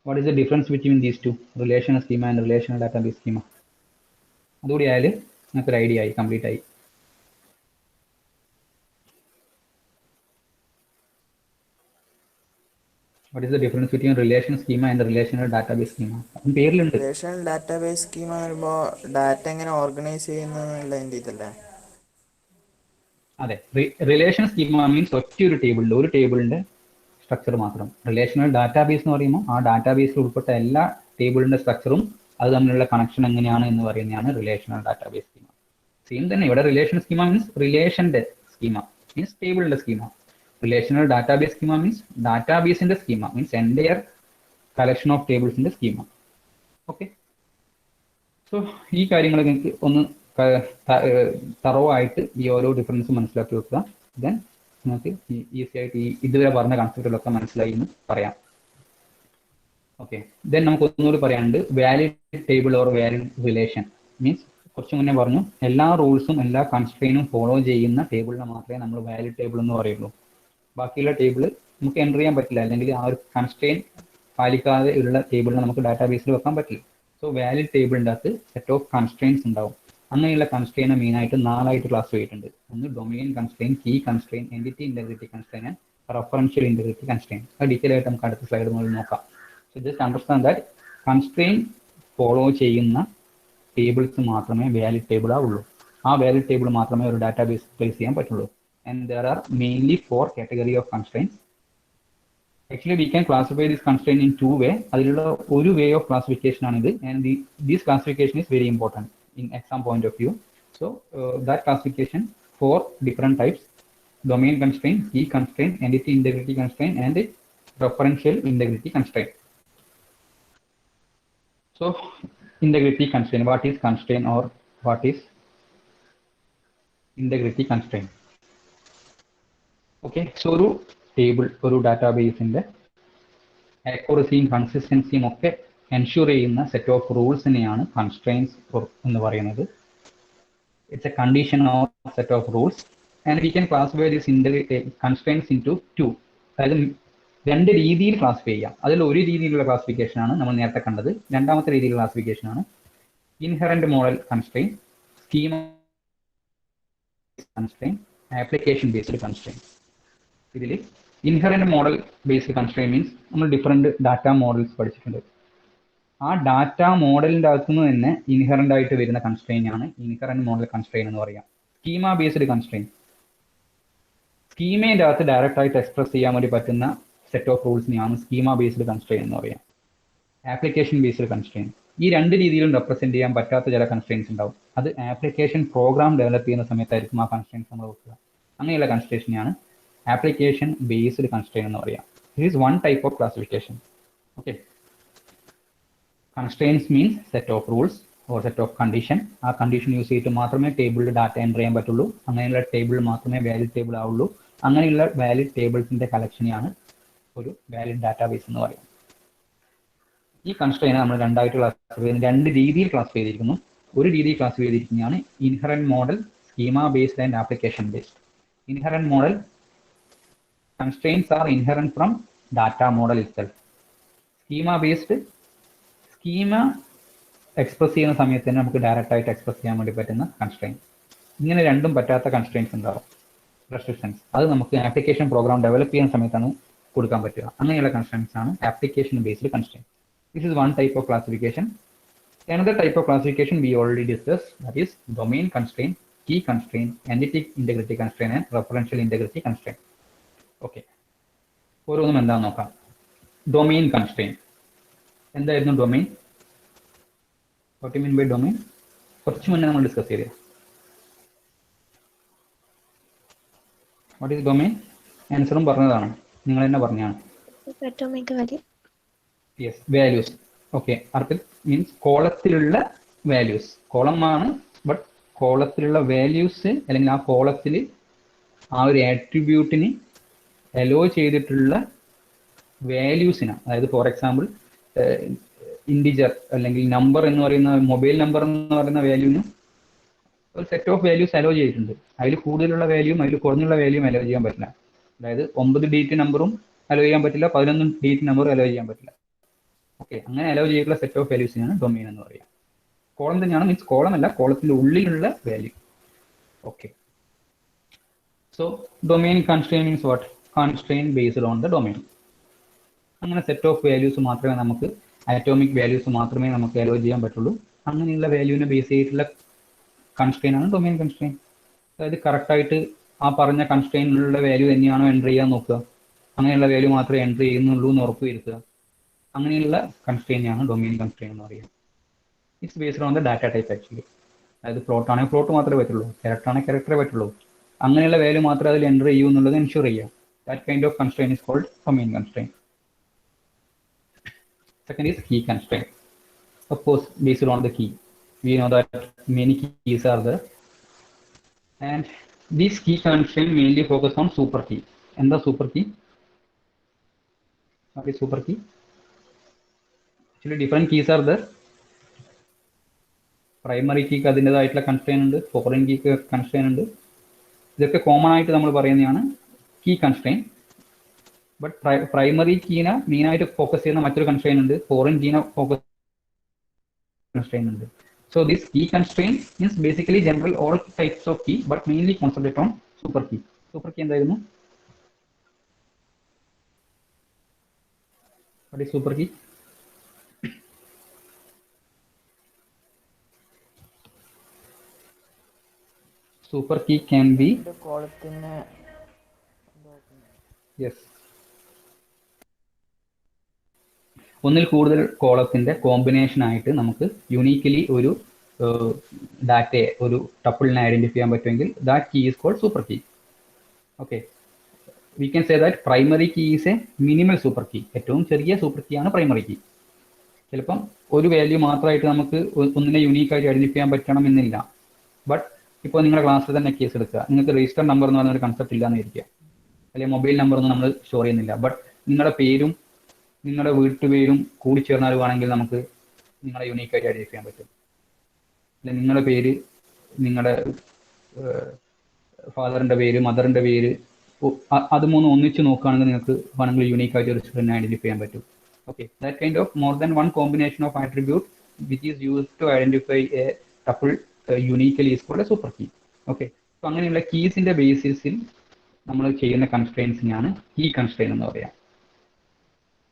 What is the difference between these two, relational schema and relational database schema? അതുകൂടി ആയാൽ നമുക്കൊരു idea ആയി, complete ആയി. What is the difference between relational schema and relational database schema? പേരിലുണ്ട്. Relational database schema എന്ന് പറയുമ്പോൾ data എങ്ങനെ organise ചെയ്യുന്നതിൻ്റെ ഇതല്ലേ? അതെ, റിലേഷണൽ സ്കീമ മീൻസ് ഒറ്റയൊരു ടേബിളിൽ ഒരു ടേബിളിന്റെ സ്ട്രക്ചർ മാത്രം. റിലേഷണൽ ഡാറ്റാബേസ് എന്ന് പറയുമ്പോൾ ആ ഡാറ്റാബേസിൽ ഉൾപ്പെട്ട എല്ലാ ടേബിളിന്റെ സ്ട്രക്ചറും അത് തമ്മിലുള്ള കണക്ഷൻ എങ്ങനെയാണ് എന്ന് പറയുന്നതാണ് റിലേഷണൽ ഡാറ്റാബേസ് സ്കീമ. സെയിം തന്നെ ഇവിടെ റിലേഷണൽ സ്കീമ മീൻസ് റിലേഷന്റെ സ്കീമ, മീൻസ് ടേബിളിന്റെ schema. Relational database schema means ഡാറ്റാബേസിന്റെ schema, means entire collection of ടേബിൾസിന്റെ സ്കീമ. ഓക്കെ, സോ ഈ കാര്യങ്ങൾ നിങ്ങൾക്ക് ഒന്ന് തറവായിട്ട് ഈ ഓരോ ഡിഫറൻസും മനസ്സിലാക്കി വെക്കുക. ദെൻ നമുക്ക് ഈസി ആയിട്ട് ഈ ഇതുവരെ പറഞ്ഞ കൺസെപ്റ്റുകളൊക്കെ മനസ്സിലായി എന്ന് പറയാം. ഓക്കെ, ദെൻ നമുക്ക് ഒന്നുകൂടി പറയാനുണ്ട്. Valid table or valid relation means കുറച്ച് മുന്നേ പറഞ്ഞു എല്ലാ റൂൾസും എല്ലാ കൺസ്ട്രെയിനും ഫോളോ ചെയ്യുന്ന ടേബിളിനെ മാത്രമേ നമ്മൾ വാലിഡ് ടേബിൾ എന്ന് പറയുള്ളൂ. ബാക്കിയുള്ള ടേബിൾ നമുക്ക് എൻ്റർ ചെയ്യാൻ പറ്റില്ല, അല്ലെങ്കിൽ ആ ഒരു കൺസ്ട്രെയിൻ പാലിക്കാതെ ഉള്ള ടേബിളിനെ നമുക്ക് ഡാറ്റാബേസിൽ വെക്കാൻ പറ്റില്ല. സോ വാലിഡ് ടേബിളിൻ്റെ അകത്ത് സെറ്റ് ഓഫ് കൺസ്ട്രെയിൻസ് ഉണ്ടാവും. അങ്ങനെയുള്ള കൺസ്ട്രെയിനെ മെയിനായിട്ട് 4 ആയിട്ട് ക്ലാസ് ചെയ്തിട്ടുണ്ട്. ഒന്ന് domain constraint, key constraint, entity integrity constraint and referential integrity constraint. അത് ഡീറ്റെയിൽ ആയിട്ട് നമുക്ക് അടുത്ത സ്ലൈഡ് മുതൽ നോക്കാം. So just understand that constraint follow ചെയ്യുന്ന ടേബിൾസ് മാത്രമേ വാലിഡ് ടേബിൾ ആവുള്ളൂ. ആ വാലിഡ് ടേബിൾ മാത്രമേ ഒരു ഡാറ്റാബേസ് പ്ലേസ് ചെയ്യാൻ പറ്റുള്ളൂ. And there are mainly 4 category of constraints. Actually, we can classify this constraint in 2 ways. അതിലുള്ള ഒരു വേ ഓഫ് ക്ലാസിഫിക്കേഷൻ ആണിത്. And this classification is very important in exam point of view. So that classification 4 different types: domain constraint, key constraint, entity integrity constraint, and referential integrity constraint. So integrity constraint, what is constraint or what is integrity constraint? Okay, so ഒരു table, ഒരു ഡാറ്റാബേസിന്റെ ആക്യുറസിയും കൺസിസ്റ്റൻസിയും ഒക്കെ ensure ചെയ്യുന്ന set of റൂൾസിനെയാണ് constraints എന്ന് പറയുന്നത്. It's a condition of set of rules. And we can classify this constraints into 2. അതായത് 2 രീതിയിൽ classify ചെയ്യാം. അതിൽ ഒരു രീതിയിലുള്ള ക്ലാസിഫിക്കേഷൻ ആണ് നമ്മൾ നേരത്തെ കണ്ടത്. രണ്ടാമത്തെ രീതിയിലുള്ള ക്ലാസിഫിക്കേഷൻ ആണ് inherent model constraint, schema constraint, application based constraint. ഇതിൽ inherent model based constraint means നമ്മൾ ഡിഫറെന്റ് ഡാറ്റ മോഡൽസ് പഠിച്ചിട്ടുണ്ട്. ആ ഡാറ്റ മോഡലിന്റെ അകത്തുനിന്ന് തന്നെ ഇൻഹെറന്റ് ആയിട്ട് വരുന്ന കൺസ്ട്രെയിൻ ആണ് ഇൻഹെറന്റ് മോഡൽ കൺസ്ട്രെയിൻ എന്ന് പറയാം. സ്കീമ ബേസ്ഡ് കൺസ്ട്രെയിൻ, സ്കീമേന്റെ അകത്ത് ഡയറക്റ്റ് ആയിട്ട് എക്സ്പ്രസ് ചെയ്യാൻ വേണ്ടി പറ്റുന്ന സെറ്റ് ഓഫ് റൂൾസിനെയാണ് സ്കീമ ബേസ്ഡ് കൺസ്ട്രെയിൻ എന്ന് പറയാം. ആപ്ലിക്കേഷൻ ബേസ്ഡ് കൺസ്ട്രെയിൻ, ഈ 2 രീതിയിലും റെപ്രസെന്റ് ചെയ്യാൻ പറ്റാത്ത ചില കൺസ്ട്രെയിൻസ് ഉണ്ടാവും. അത് ആപ്ലിക്കേഷൻ പ്രോഗ്രാം ഡെവലപ്പ് ചെയ്യുന്ന സമയത്തായിരിക്കും ആ കൺസ്ട്രെയിൻസ് നമ്മൾ വെക്കുക. അങ്ങനെയുള്ള കൺസ്ട്രെയിനെയാണ് ആപ്ലിക്കേഷൻ ബേസ്ഡ് കൺസ്ട്രെയിൻ എന്ന് പറയാം. This is one type of classification. Okay, constraints means set of rules. Or set of condition. ആ കണ്ടീഷൻ യൂസ് ചെയ്തിട്ട് മാത്രമേ ടേബിളിൽ ഡാറ്റ എൻ്റർ ചെയ്യാൻ പറ്റുള്ളൂ. അങ്ങനെയുള്ള ടേബിൾ മാത്രമേ വാലിഡ് ടേബിൾ ആവുള്ളൂ. അങ്ങനെയുള്ള വാലിഡ് ടേബിൾസിന്റെ കളക്ഷനെയാണ് ഒരു വാലിഡ് ഡാറ്റാബേസ് എന്ന് പറയുന്നത്. ഈ കൺസ്ട്രെയിനെ നമ്മൾ രണ്ടായിട്ട് ക്ലാസിഫൈ ചെയ്യുന്നു, രണ്ട് രീതിയിൽ ക്ലാസിഫൈ ചെയ്തിരിക്കുന്നു. ഒരു രീതിയിൽ ക്ലാസിഫൈ ചെയ്തിരിക്കുന്നതാണ് inherent model, schema based and application based. Inherent model constraints are inherent from data model itself. Schema based, schema express ചെയ്യുന്ന സമയത്ത് തന്നെ നമുക്ക് ഡയറക്റ്റ് ആയിട്ട് എക്സ്പ്രസ് ചെയ്യാൻ വേണ്ടി പറ്റുന്ന കൺസ്ട്രെയിൻസ്. ഇങ്ങനെ രണ്ടും പറ്റാത്ത കൺസ്ട്രെയിൻസ് ഉണ്ടാവും, റെസ്ട്രിക്ഷൻസ്. അത് നമുക്ക് ആപ്ലിക്കേഷൻ പ്രോഗ്രാം ഡെവലപ്പ് ചെയ്യുന്ന സമയത്താണ് കൊടുക്കാൻ പറ്റുക. അങ്ങനെയുള്ള കൺസ്ട്രെയിൻസ് ആണ് application based constraints. This is one type of classification. Another type of classification we already discussed, that is domain constraint, key constraint, entity integrity constraint and referential integrity constraint. ഓക്കെ, ഓരോന്നും എന്താണെന്ന് നോക്കാം. ഡൊമെയിൻ കൺസ്ട്രെയിൻറ്റ് എന്തായിരുന്നു? Domain, what you mean by domain? കുറച്ച് മുന്നേ നമ്മൾ discuss ചെയ്തത്. What is domain? ആൻസറും പറഞ്ഞതാണ്, നിങ്ങൾ തന്നെ പറഞ്ഞാണ്. Yes, values. ഓക്കെ, അർത്ഥം മീൻസ് കോളത്തിലുള്ള വാല്യൂസ്. കോളം ആണ്, ബട്ട് കോളത്തിലുള്ള വാല്യൂസ് അല്ലെങ്കിൽ ആ കോളത്തിൽ ആ ഒരു ആട്രിബ്യൂട്ടിന് അലോ ചെയ്തിട്ടുള്ള വാല്യൂസിനാണ്. അതായത് ഫോർ എക്സാമ്പിൾ ഇൻഡിജർ അല്ലെങ്കിൽ നമ്പർ എന്ന് പറയുന്ന, മൊബൈൽ നമ്പർ എന്ന് പറയുന്ന വാല്യൂവിന് ഒരു സെറ്റ് ഓഫ് വാല്യൂസ് അലോ ചെയ്തിട്ടുണ്ട്. അതിൽ കൂടുതലുള്ള വാല്യൂയും അതിൽ കുറഞ്ഞുള്ള വാല്യൂയും അലോ ചെയ്യാൻ പറ്റില്ല. അതായത് 9 ഡിജിറ്റ് നമ്പറും അലോ ചെയ്യാൻ പറ്റില്ല, 11 ഡിജിറ്റ് നമ്പറും അലോ ചെയ്യാൻ പറ്റില്ല. ഓക്കെ, അങ്ങനെ അലോ ചെയ്തിട്ടുള്ള സെറ്റ് ഓഫ് വാല്യൂസിനാണ് ഡൊമെയിൻ എന്ന് പറയുക. കോളം തന്നെയാണ്, മീൻസ് കോളം അല്ല, കോളത്തിന്റെ ഉള്ളിലുള്ള value. Okay, so domain constrain means what? Constrain based on the domain. അങ്ങനെ സെറ്റ് ഓഫ് വാല്യൂസ് മാത്രമേ നമുക്ക്, ആറ്റോമിക് വാല്യൂസ് മാത്രമേ നമുക്ക് അലോ ചെയ്യാൻ പറ്റുള്ളൂ. അങ്ങനെയുള്ള വാല്യൂവിനെ ബേസ് ചെയ്തിട്ടുള്ള കൺസ്ട്രെയിൻ ആണ് ഡൊമെയിൻ കൺസ്ട്രെയിൻ. അതായത് കറക്റ്റായിട്ട് ആ പറഞ്ഞ കൺസ്ട്രെയിനിലുള്ള വാല്യൂ തന്നെയാണോ എൻ്റർ ചെയ്യാൻ നോക്കുക, അങ്ങനെയുള്ള വാല്യൂ മാത്രമേ എൻ്റർ ചെയ്യുന്നുള്ളൂ എന്ന് ഉറപ്പ് വരുത്തുക. അങ്ങനെയുള്ള കൺസ്ട്രെയിനാണ് ഡൊമെയിൻ കൺസ്ട്രെയിൻ എന്ന് പറയുക. It's based on the data type actually. അതായത് ഫ്ലോട്ട് ആണെങ്കിൽ ഫ്ലോട്ട് മാത്രമേ പറ്റുള്ളൂ, ക്യാരക്ടർ ആണെങ്കിൽ ക്യാരക്ടറേ പറ്റുള്ളൂ. അങ്ങനെയുള്ള വാല്യൂ മാത്രമേ അതിൽ എൻ്റർ ചെയ്യൂ എന്നുള്ളത് എൻഷുർ ചെയ്യുക. That kind of constraint is called domain constraint. Second is key constraint. Of course, based on the key, we know that many keys are there, and these key constraint mainly focus on super key. And the super key, what is super key? Actually, different keys are there. Primary key ക്ക് അതിൻ്റെതായിട്ടുള്ള constrain ഉണ്ട്, foreign കീക്ക് constrain ഉണ്ട്. ഇതൊക്കെ common ആയിട്ട് നമ്മൾ പറയുന്നതാണ് key constraint. But primary കീനെ മെയിനായിട്ട് ഫോക്കസ് ചെയ്യുന്ന മറ്റൊരു കൺസ്ട്രെയിൻ ഉണ്ട്, ഫോറിൻ കീനെ ഫോക്കസ് കൺസ്ട്രെയിൻ ഉണ്ട്. So this key constraint means basically general all types of key, but mainly concentrate on super key. Super key എന്തായിരുന്നു? What is super key? Super key can be, yes, ഒന്നിൽ കൂടുതൽ കോളത്തിന്റെ combination ആയിട്ട് നമുക്ക് uniquely ഒരു ഡാറ്റയെ, ഒരു ടപ്പിളിനെ identify ചെയ്യാൻ പറ്റുമെങ്കിൽ that key is called super key. Okay, we can say that primary key is a minimal super key. ഏറ്റവും ചെറിയ സൂപ്പർ കീ ആണ് പ്രൈമറി കീ. ചിലപ്പം ഒരു വാല്യൂ മാത്രമായിട്ട് നമുക്ക് ഒന്നിനെ യൂണീക്കായിട്ട് ഐഡന്റിഫൈ ചെയ്യാൻ പറ്റണം എന്നില്ല. ബട്ട് ഇപ്പോൾ നിങ്ങളുടെ ക്ലാസ്സിൽ തന്നെ കേസ് എടുക്കുക, നിങ്ങൾക്ക് രജിസ്റ്റർ നമ്പർ എന്ന് പറയുന്ന ഒരു കൺസെപ്റ്റ് ഇല്ലാന്ന് ഇരിക്കുക, അല്ലെങ്കിൽ മൊബൈൽ നമ്പർ ഒന്നും നമ്മൾ സ്റ്റോർ ചെയ്യുന്നില്ല. ബട്ട് നിങ്ങളുടെ പേരും നിങ്ങളുടെ വീട്ടുപേരും കൂടി ചേർന്നാലുവാണെങ്കിൽ നമുക്ക് നിങ്ങളെ യൂണീക്കായിട്ട് ഐഡന്റിഫൈ ചെയ്യാൻ പറ്റും. അല്ലെങ്കിൽ നിങ്ങളുടെ പേര്, നിങ്ങളുടെ ഫാദറിൻ്റെ പേര്, മദറിൻ്റെ പേര്, അത് മൂന്ന് ഒന്നിച്ച് നോക്കുകയാണെങ്കിൽ നിങ്ങൾക്ക് വേണമെങ്കിൽ യൂണീക്കായിട്ട് ഒരു സ്റ്റുഡൻറ്റിനെ ഐഡന്റിഫൈ ചെയ്യാൻ പറ്റും. Okay, that kind of more than one combination of attribute which is used to identify a tuple uniquely is called a super key. Okay, അപ്പോൾ അങ്ങനെയുള്ള കീസിന്റെ ബേസിസിൽ നമ്മൾ ചെയ്യുന്ന കൺസ്ട്രെയിൻസിനെയാണ് കീ കൺസ്ട്രെയിൻ എന്ന് പറയാം.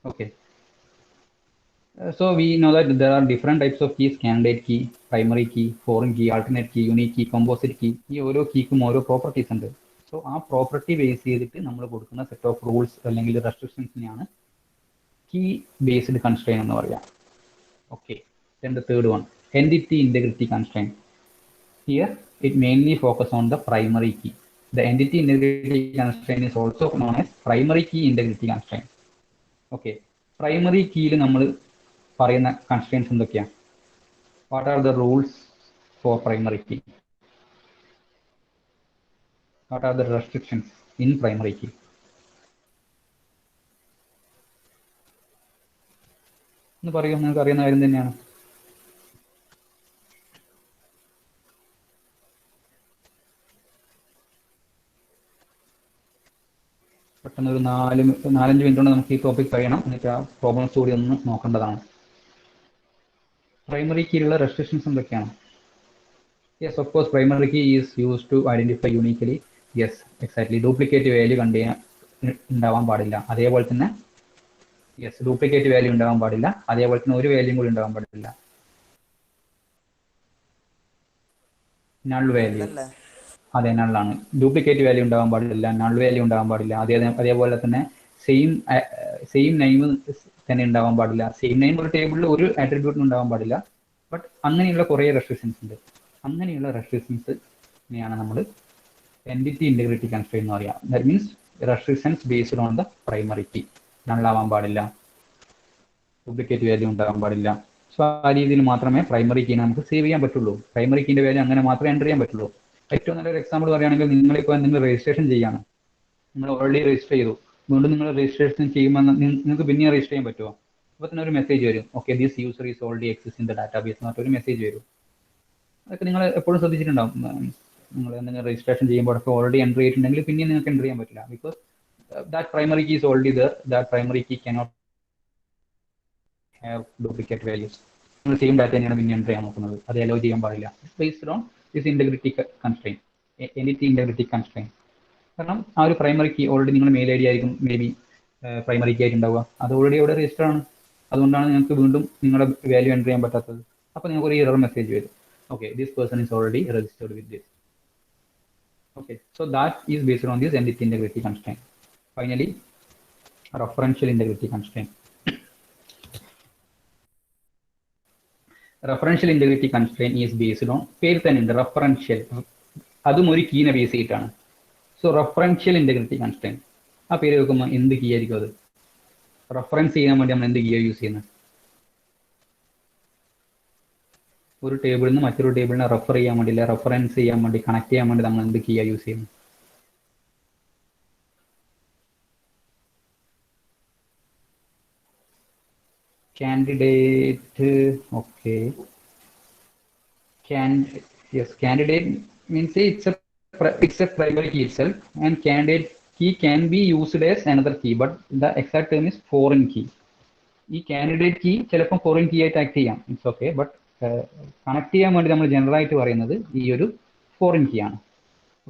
Okay, so we know that there are different types of keys: candidate key, primary key, foreign key, alternate key, unique key, composite key. ഈ ഓരോ കീക്കും ഓരോ properties ഉണ്ട്. സോ ആ പ്രോപ്പർട്ടി ബേസ് ചെയ്തിട്ട് നമ്മൾ കൊടുക്കുന്ന സെറ്റ് ഓഫ് റൂൾസ് അല്ലെങ്കിൽ റെസ്ട്രിക്ഷൻസിനെയാണ് കീ ബേസ്ഡ് കൺസ്ട്രെയിൻ എന്ന് പറയാം. Okay, then the third one, entity integrity constraint. Here it mainly focus on the primary key. The entity integrity constraint is also known as primary key integrity constraint. Okay, primary keyയിൽ നമ്മൾ പറയുന്ന constraints എന്തൊക്കെയാണ്? What are the rules for primary key? What are the restrictions in primary key? ഒന്ന് പറയൂ, നിങ്ങൾക്ക് അറിയുന്ന കാര്യം തന്നെയാണ്. പെട്ടെന്ന് ഒരു 4-5 മിനിറ്റ് കൊണ്ട് നമുക്ക് ഈ ടോപ്പിക് കഴിയണം. എന്നിട്ട് ആ പ്രോബ്ലംസ് കൂടി ഒന്ന് നോക്കേണ്ടതാണ്. പ്രൈമറി കീയിലുള്ള റെസ്ട്രിക്ഷൻസ് എന്തൊക്കെയാണ്? Yes, of course primary key is use to identify uniquely. Yes, exactly. Duplicate value ഉണ്ടാവാൻ പാടില്ല. അതേപോലെ തന്നെ യെസ്, ഡ്യൂപ്ലിക്കേറ്റ് വാല്യൂ ഉണ്ടാവാൻ പാടില്ല. അതേപോലെ തന്നെ ഒരു വാല്യൂ കൂടി ഉണ്ടാവാൻ പാടില്ല. Null value. അതെ, നള്ളാണ്. ഡ്യൂപ്ലിക്കേറ്റ് വാല്യൂ ഉണ്ടാവാൻ പാടില്ല, നൾ വാല്യൂ ഉണ്ടാവാൻ പാടില്ല. അതേപോലെ തന്നെ സെയിം നെയിം തന്നെ ഉണ്ടാവാൻ പാടില്ല. സെയിം നെയിം ഒരു ടേബിളിൽ ഒരു ആട്രിബ്യൂട്ടിന് ഉണ്ടാവാൻ പാടില്ല. ബട്ട് അങ്ങനെയുള്ള കുറേ റെസ്ട്രിക്ഷൻസ് ഉണ്ട്. അങ്ങനെയുള്ള റെസ്ട്രിക്ഷൻസിനെയാണ് നമ്മൾ എൻറ്റിറ്റി ഇന്റഗ്രിറ്റി കൺസ്ട്രെയിന്റ് എന്ന് പറയാം. That means restrictions based on the primary key. നള്ളാവാൻ പാടില്ല, ഡ്യൂപ്ലിക്കേറ്റ് വാല്യൂ ഉണ്ടാവാൻ പാടില്ല. സോ ആ രീതിയിൽ മാത്രമേ പ്രൈമറി കീനെ നമുക്ക് സേവ് ചെയ്യാൻ പറ്റുള്ളൂ. പ്രൈമറി കീന്റെ വാല്യൂ അങ്ങനെ മാത്രമേ എൻ്റർ ചെയ്യാൻ പറ്റുള്ളൂ. ഏറ്റവും നല്ലൊരു എക്സാമ്പിൾ പറയുകയാണെങ്കിൽ, നിങ്ങളിപ്പോൾ എന്തെങ്കിലും രജിസ്ട്രേഷൻ ചെയ്യാണ്, നിങ്ങൾ ഓൾറെഡി രജിസ്റ്റർ ചെയ്തു, വീണ്ടും നിങ്ങൾ രജിസ്ട്രേഷൻ ചെയ്യുമ്പോൾ നിങ്ങൾക്ക് പിന്നെ രജിസ്റ്റർ ചെയ്യാൻ പറ്റുമോ? അപ്പോൾ തന്നെ ഒരു മെസ്സേജ് വരും, okay this user is already exist in the database എന്ന് പറഞ്ഞൊരു മെസ്സേജ് വരും. അതൊക്കെ നിങ്ങൾ എപ്പോഴും ശ്രദ്ധിച്ചിട്ടുണ്ടാവും. നിങ്ങൾ എന്തെങ്കിലും രജിസ്ട്രേഷൻ ചെയ്യുമ്പോഴൊക്കെ ഓൾറെഡി എൻ്റർ ചെയ്തിട്ടുണ്ടെങ്കിൽ പിന്നെ നിങ്ങൾക്ക് എൻ്റർ ചെയ്യാൻ പറ്റില്ല. Because that primary key is already there. That primary key cannot have duplicate values. നിങ്ങൾ സെയിം ഡാറ്റ തന്നെയാണ് പിന്നെ എൻ്റർ ചെയ്യാൻ നോക്കുന്നത്. അത് അലോ ചെയ്യാൻ പാടില്ല. Based on this integrity constrain, entity integrity constrain. കാരണം ആ ഒരു പ്രൈമറി കീ ഓൾറെഡി നിങ്ങൾ മെയിൽ ഐ ഡി ആയിരിക്കും മേ ബി പ്രൈമറി കീ ആയിട്ട് ഉണ്ടാവുക. അത് ഓൾറെഡി അവിടെ രജിസ്റ്റർ ആണ്. അതുകൊണ്ടാണ് നിങ്ങൾക്ക് വീണ്ടും നിങ്ങളുടെ വാല്യൂ എൻ്റർ ചെയ്യാൻ പറ്റാത്തത്. അപ്പോൾ നിങ്ങൾക്ക് ഒരു എറർ മെസ്സേജ് വരും, okay, this person is already registered with this. Okay, so that is based on this entity integrity constraint. Finally, referential integrity constraint. Referential integrity constraint is based on പേര് തന്നെ referential. അതും ഒരു കീനെ base ചെയ്തിട്ടാണ്. So referential integrity constraint, ആ പേര് വെക്കുമ്പോൾ എന്ത് key ആയിരിക്കും അത്? റെഫറൻസ് ചെയ്യാൻ വേണ്ടി നമ്മൾ എന്ത് കീ യൂസ് ചെയ്യുന്നത്? ഒരു ടേബിളിൽ നിന്ന് മറ്റൊരു ടേബിളിനെ റെഫർ ചെയ്യാൻ വേണ്ടി, റെഫറൻസ് ചെയ്യാൻ വേണ്ടി, കണക്ട് ചെയ്യാൻ വേണ്ടി നമ്മൾ എന്ത് കീ യൂസ് ചെയ്യുന്നത്? Candidate. Okay, yes, candidate means it's a primary key itself, and candidate key can be used as another key, but the exact term is foreign key. ഈ കാൻഡിഡേറ്റ് കീ ചിലപ്പോൾ foreign key ആയിട്ട് act ചെയ്യാം, it's okay. But connect ചെയ്യാൻ വേണ്ടി നമ്മൾ general ആയിട്ട് പറയുന്നത് ഈ ഒരു ഫോറിൻ കീ ആണ്.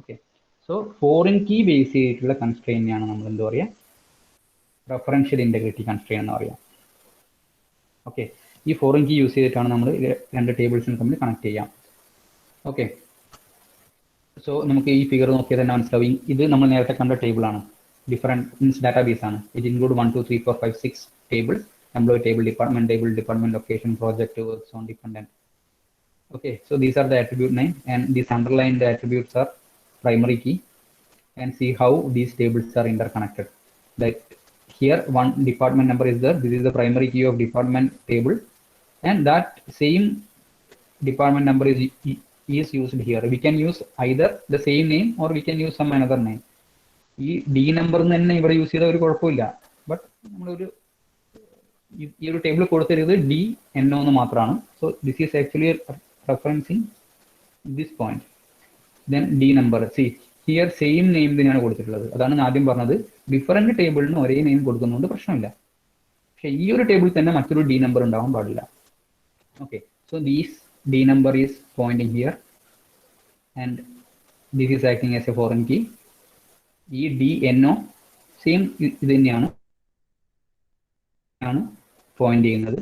Okay, so foreign key base ചെയ്തിട്ടുള്ള കൺസ്ട്രെയിനെയാണ് നമ്മൾ എന്താ പറയുക? റെഫറൻഷ്യൽ ഇന്റഗ്രിറ്റി കൺസ്ട്രെയിൻ എന്ന് പറയാം. ഓക്കെ, ഈ ഫോറിൻ കീ യൂസ് ചെയ്തിട്ടാണ് നമ്മൾ രണ്ട് ടേബിൾസിന് തമ്മിൽ കണക്ട് ചെയ്യാം. ഓക്കെ, സോ നമുക്ക് ഈ ഫിഗർ നോക്കിയാൽ തന്നെ മനസ്സിലാവും. ഇത് നമ്മൾ നേരത്തെ കണ്ട ടേബിളാണ്, ഡിഫറെൻറ്റ് മീൻസ് ഡാറ്റാബേസ് ആണ്. It include 1 2 3 4 5 6 tables: employee table, department table, department location, project, work zone, dependent. Okay, so these are the attribute name, and these underlined attributes are primary key. And see how these tables are interconnected. That here one department number is there. This is the primary key of department table, and that same department number is used here. We can use either the same name or we can use some another name. ഈ D number തന്നെ ഇവിടെ use ചെയ്ത ഒരു കുഴപ്പമില്ല. But നമ്മളൊരു ഈ ഒരു table കൊടുത്തിരുന്നത് ഡി എൻ ഒ എന്ന് മാത്രമാണ്. So this is actually referencing this point. Then D number, C here same name തന്നെയാണ് കൊടുത്തിട്ടുള്ളത്. അതാണ് ആദ്യം പറഞ്ഞത്, ഡിഫറൻറ്റ് ടേബിളിന് ഒരേ നെയിം കൊടുക്കുന്നതുകൊണ്ട് പ്രശ്നമില്ല. പക്ഷെ ഈ ഒരു ടേബിളിൽ തന്നെ മറ്റൊരു ഡി നമ്പർ ഉണ്ടാവാൻ പാടില്ല. Okay, so these D number is pointing here and this is acting as a foreign key. ഈ ഡി എൻ ഒ സെയിം ഇത് തന്നെയാണ് പോയിന്റ് ചെയ്യുന്നത്.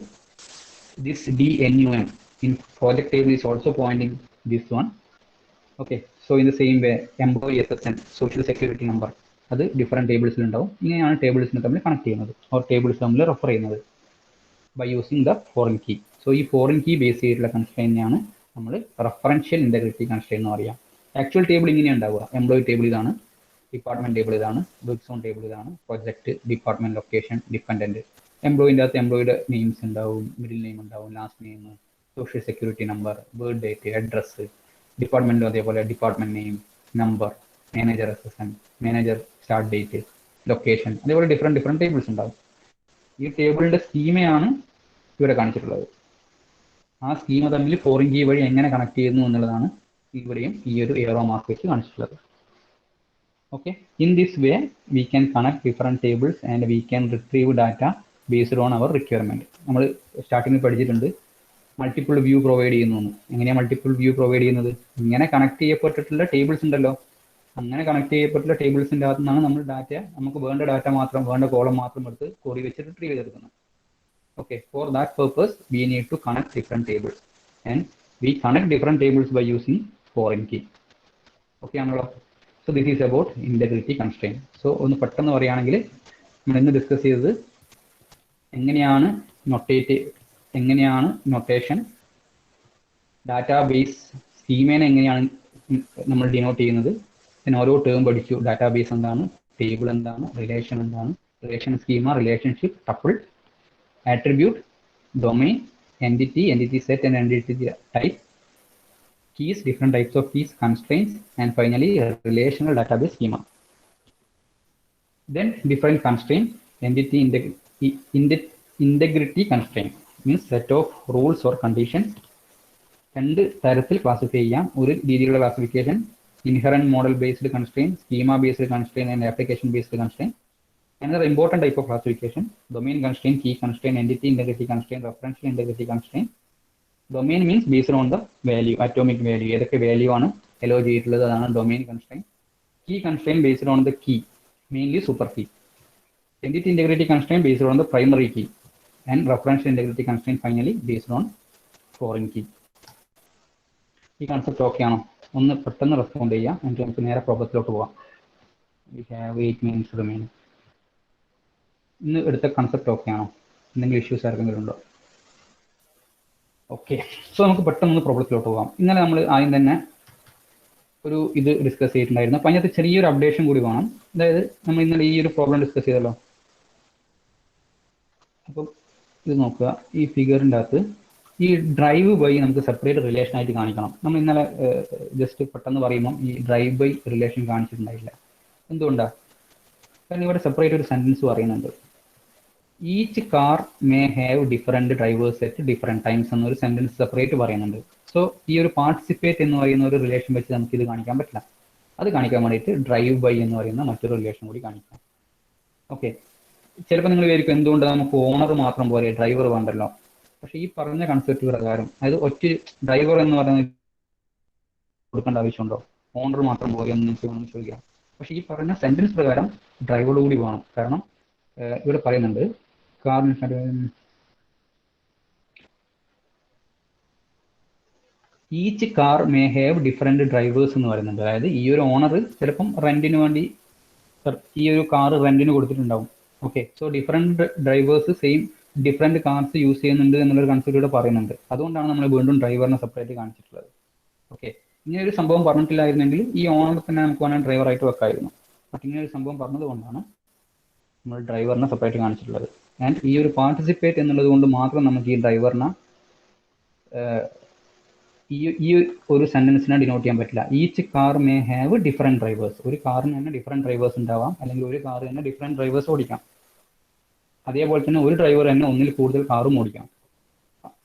This D N U N in project table is also pointing this one. Okay, so in the same way employee SSN, social security number, അത് different ടേബിൾസിലുണ്ടാവും. ഇങ്ങനെയാണ് ടേബിൾസിനെ തമ്മിൽ connect ചെയ്യുന്നത്, or tables തമ്മിൽ റെഫർ ചെയ്യുന്നത് by using the foreign key. So ഈ foreign key base ചെയ്തിട്ടുള്ള കൺസ്ട്രെയിനെയാണ് നമ്മൾ റെഫറൻഷ്യൽ ഇന്റഗ്രിറ്റി കൺസ്ട്രെയിൻ എന്ന് പറയാം. ആക്ച്വൽ ടേബിൾ ഇങ്ങനെയാണ് ഉണ്ടാവുക. എംപ്ലോയി ടേബിൾ ഇതാണ്, ഡിപ്പാർട്ട്മെന്റ് ടേബിൾ ഇതാണ്, വർക്ക് സോൺ ടേബിൾ ഇതാണ്, പ്രൊജക്ട്, ഡിപ്പാർട്ട്മെന്റ് ലൊക്കേഷൻ, ഡിപെൻഡന്റ്. എംപ്ലോയിൻ്റെ അകത്ത് എംപ്ലോയിയുടെ നെയിംസ് ഉണ്ടാവും, മിഡിൽ നെയിം ഉണ്ടാവും, last name, social security number, birth date, address, ഡിപ്പാർട്ട്മെൻറ്റും അതേപോലെ department name, number, manager assistant, manager start date, location, അതേപോലെ ഡിഫറെൻറ്റ് ടേബിൾസ് ഉണ്ടാവും. ഈ ടേബിളിൻ്റെ സ്കീമയാണ് ഇവിടെ കാണിച്ചിട്ടുള്ളത്. ആ സ്കീമ തമ്മിൽ ഫോറിൻ കീ വഴി എങ്ങനെ കണക്ട് ചെയ്യുന്നു എന്നുള്ളതാണ് ഇവിടെയും ഈ ഒരു ഏറോ മാർക്ക് വെച്ച് കാണിച്ചിട്ടുള്ളത്. Okay, in this way we can connect different tables and we can retrieve data based on our requirement. നമ്മൾ സ്റ്റാർട്ടിങ്ങിൽ പഠിച്ചിട്ടുണ്ട് മൾട്ടിപ്പിൾ വ്യൂ പ്രൊവൈഡ് ചെയ്യുന്നു. എങ്ങനെയാണ് മൾട്ടിപ്പിൾ വ്യൂ പ്രൊവൈഡ് ചെയ്യുന്നത്? ഇങ്ങനെ കണക്ട് ചെയ്യപ്പെട്ടിട്ടുള്ള ടേബിൾസ് ഉണ്ടല്ലോ, അങ്ങനെ കണക്ട് ചെയ്യപ്പെട്ടുള്ള ടേബിൾസിൻ്റെ അകത്തു നിന്നാണ് നമ്മൾ ഡാറ്റ, നമുക്ക് വേണ്ട ഡാറ്റ മാത്രം, വേണ്ട കോളം മാത്രം എടുത്ത് കോറി വെച്ച് റിട്രീവ് ചെയ്തെടുക്കുന്നത്. Okay, for that purpose we need to connect different tables, and we connect different tables by using foreign key. Okay ആണല്ലോ. So this is about integrity constraint. So ഒന്ന് പെട്ടെന്ന് പറയുകയാണെങ്കിൽ നമ്മൾ ഇന്ന് ഡിസ്കസ് ചെയ്തത് എങ്ങനെയാണ് നൊട്ടേഷൻ, ഡാറ്റാബേസ് സ്കീമേനെ എങ്ങനെയാണ് നമ്മൾ ഡിനോട്ട് ചെയ്യുന്നത്, പിന്നെ ഓരോ ടേം പഠിച്ചു. ഡാറ്റാബേസ് എന്താണ്, ടേബിൾ എന്താണ്, റിലേഷൻ എന്താണ്, relation schema, relationship, tuple, attribute, domain, entity set and entity type, keys, different types of keys, constraints, and finally relational database schema. Then different constraint, integrity constraint means set of rules or conditions. രണ്ട് തരത്തിൽ classify ചെയ്യാം. ഒരു രീതിയിലുള്ള classification inherent model based constraint, schema based constraint and application based constraint. Another important type of classification, domain constraint, key constraint, entity integrity constraint, referential integrity constraint. Domain means based on the value, atomic value. ഏതൊക്കെ value ആണ് hello ചെയ്തിട്ടുള്ളത് അതാണ് domain constraint. Key constraint based on the key, mainly super key. Entity integrity constraint based on the primary key, and referential integrity constraint finally based on foreign key. ഈ concept okay ആണോ? ഒന്ന് പെട്ടെന്ന് respond ചെയ്യാം, എന്നിട്ട് നമുക്ക് നേരെ പ്രോബ്ലത്തിലോട്ട് പോവാം. We have 8 minutes remaining. ഇന്ന് എടുത്ത കൺസെപ്റ്റ് ഓക്കെ ആണോ? എന്തെങ്കിലും ഇഷ്യൂസ് ആർക്കെങ്കിലും ഉണ്ടോ? ഓക്കെ, സോ നമുക്ക് പെട്ടെന്ന് പ്രോബ്ലത്തിലോട്ട് പോകാം. ഇന്നലെ നമ്മൾ ആദ്യം തന്നെ ഒരു ഇത് ഡിസ്കസ് ചെയ്തിട്ടുണ്ടായിരുന്നു. അപ്പം അതിനകത്ത് ചെറിയൊരു അപ്ഡേഷൻ കൂടി വേണം. അതായത് നമ്മൾ ഇന്നലെ ഈ ഒരു പ്രോബ്ലം ഡിസ്കസ് ചെയ്തല്ലോ. അപ്പം ഇത് നോക്കുക, ഈ ഫിഗറിൻ്റെ അകത്ത് ഈ ഡ്രൈവ് ബൈ നമുക്ക് സെപ്പറേറ്റ് റിലേഷൻ ആയിട്ട് കാണിക്കണം. നമ്മൾ ഇന്നലെ ജസ്റ്റ് പെട്ടെന്ന് പറയുമ്പോൾ ഈ ഡ്രൈവ് ബൈ റിലേഷൻ കാണിച്ചിട്ടുണ്ടായില്ല. എന്തുകൊണ്ടാണ്? കാരണം ഇവിടെ സെപ്പറേറ്റ് ഒരു സെൻറ്റൻസ് പറയുന്നുണ്ട്. Each car may have different drivers at different times എന്നൊരു സെൻറ്റൻസ് സെപ്പറേറ്റ് പറയുന്നുണ്ട്. സോ ഈ ഒരു പാർട്ടിസിപ്പേറ്റ് എന്ന് പറയുന്ന ഒരു റിലേഷൻ വെച്ച് നമുക്ക് ഇത് കാണിക്കാൻ പറ്റില്ല. അത് കാണിക്കാൻ വേണ്ടിയിട്ട് ഡ്രൈവ് ബൈ എന്ന് പറയുന്ന മറ്റൊരു റിലേഷൻ കൂടി കാണിക്കാം. ഓക്കെ, ചിലപ്പോൾ നിങ്ങൾ വിചാരിക്കും എന്തുകൊണ്ട് നമുക്ക് ഓണർ മാത്രം പോലെ ഡ്രൈവർ വേണ്ടല്ലോ. പക്ഷേ ഈ പറഞ്ഞ കൺസെപ്റ്റ് പ്രകാരം അതായത് ഒറ്റ ഡ്രൈവർ എന്ന് പറയുന്നത് കൊടുക്കേണ്ട ആവശ്യമുണ്ടോ? ഓണർ മാത്രം പോലെ എന്ന് ചോദിക്കാം. പക്ഷേ ഈ പറഞ്ഞ സെൻറ്റൻസ് പ്രകാരം ഡ്രൈവർ കൂടി വേണം. കാരണം ഇവിടെ പറയുന്നുണ്ട് each car may have different drivers എന്ന് പറയുന്നുണ്ട്. അതായത് ഈ ഒരു ഓണർ ചിലപ്പം റെന്റിന് വേണ്ടി ഈ ഒരു കാർ റെന്റിന് കൊടുത്തിട്ടുണ്ടാവും. Okay, so different drivers same different cars use ചെയ്യുന്നുണ്ട് എന്നുള്ളൊരു കൺസെപ്റ്റ് ഇവിടെ പറയുന്നുണ്ട്. അതുകൊണ്ടാണ് നമ്മൾ വീണ്ടും ഡ്രൈവറിനെ സെപ്പറേറ്റ് കാണിച്ചിട്ടുള്ളത്. ഓക്കെ, ഇങ്ങനെ ഒരു സംഭവം പറഞ്ഞിട്ടില്ലായിരുന്നെങ്കിൽ ഈ ഓണർ തന്നെ നമുക്ക് വേണമെങ്കിൽ ഡ്രൈവറായിട്ട് വെക്കായിരുന്നു. ബട്ട് ഇങ്ങനെ ഒരു സംഭവം പറഞ്ഞതുകൊണ്ടാണ് നമ്മൾ ഡ്രൈവറിനെ സെപ്പറേറ്റ് കാണിച്ചിട്ടുള്ളത്. ആൻഡ് ഈ ഒരു പാർട്ടിസിപ്പേറ്റ് എന്നുള്ളത് കൊണ്ട് മാത്രം നമുക്ക് ഈ ഡ്രൈവറിനെ ഈ ഒരു സെന്റൻസിനെ ഡിനോട്ട് ചെയ്യാൻ പറ്റില്ല. Each car may have different drivers. ഒരു കാറിന് തന്നെ ഡിഫറെൻറ്റ് ഡ്രൈവേഴ്സ് ഉണ്ടാവാം, അല്ലെങ്കിൽ ഒരു കാർ തന്നെ ഡിഫറെൻറ്റ് ഡ്രൈവേഴ്സ് ഓടിക്കാം. അതേപോലെ തന്നെ ഒരു ഡ്രൈവർ തന്നെ ഒന്നിൽ കൂടുതൽ കാറും ഓടിക്കാം.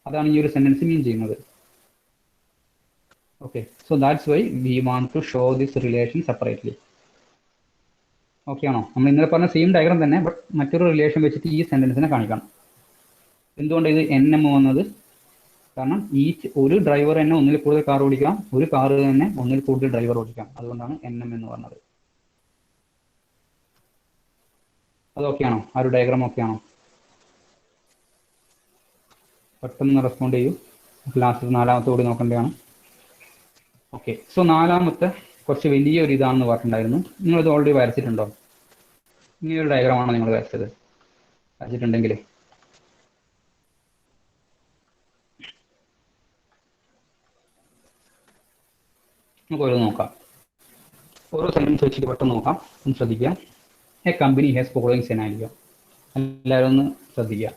അതാണ് ഈ ഒരു സെന്റൻസ് മീൻ ചെയ്യുന്നത്. Okay, so that's why we want to show this relation separately. Okay ആണോ? നമ്മൾ ഇന്നലെ പറഞ്ഞ സെയിം ഡയഗ്രാം തന്നെ, ബട്ട് മറ്റൊരു റിലേഷൻ വെച്ചിട്ട് ഈ സെന്റൻസിനെ കാണിക്കണം. എന്തുകൊണ്ട് ഇത് NM വന്നത്? കാരണം ഒരു ഡ്രൈവർ തന്നെ ഒന്നിൽ കൂടുതൽ കാർ ഓടിക്കാം, ഒരു കാർ തന്നെ ഒന്നിൽ കൂടുതൽ ഡ്രൈവർ ഓടിക്കാം. അതുകൊണ്ടാണ് NM എന്ന് പറഞ്ഞത്. അത് ഓക്കെ ആണോ? ആ ഒരു ഡയഗ്രാം ഓക്കെ ആണോ? പെട്ടെന്ന് റെസ്പോണ്ട് ചെയ്യൂ. ലാസ്റ്റ് നാലാമത്തെ കൂടി നോക്കേണ്ടതാണ്. ഓക്കെ, സോ നാലാമത്തെ കുറച്ച് വലിയൊരു ഇതാണെന്ന് പറഞ്ഞിട്ടുണ്ടായിരുന്നു. നിങ്ങളിത് ഓൾറെഡി വരച്ചിട്ടുണ്ടോ? ഇങ്ങനെയൊരു ഡയഗ്രാമാണോ നിങ്ങൾ വരച്ചത്? വരച്ചിട്ടുണ്ടെങ്കിൽ നമുക്ക് ഓരോ നോക്കാം. ഓരോ സെന്റൻസ് വെച്ചിട്ട് പെട്ടെന്ന് നോക്കാം. ഒന്ന് ശ്രദ്ധിക്കുക. A company has following scenario. എല്ലാവരും ഒന്ന് ശ്രദ്ധിക്കുക.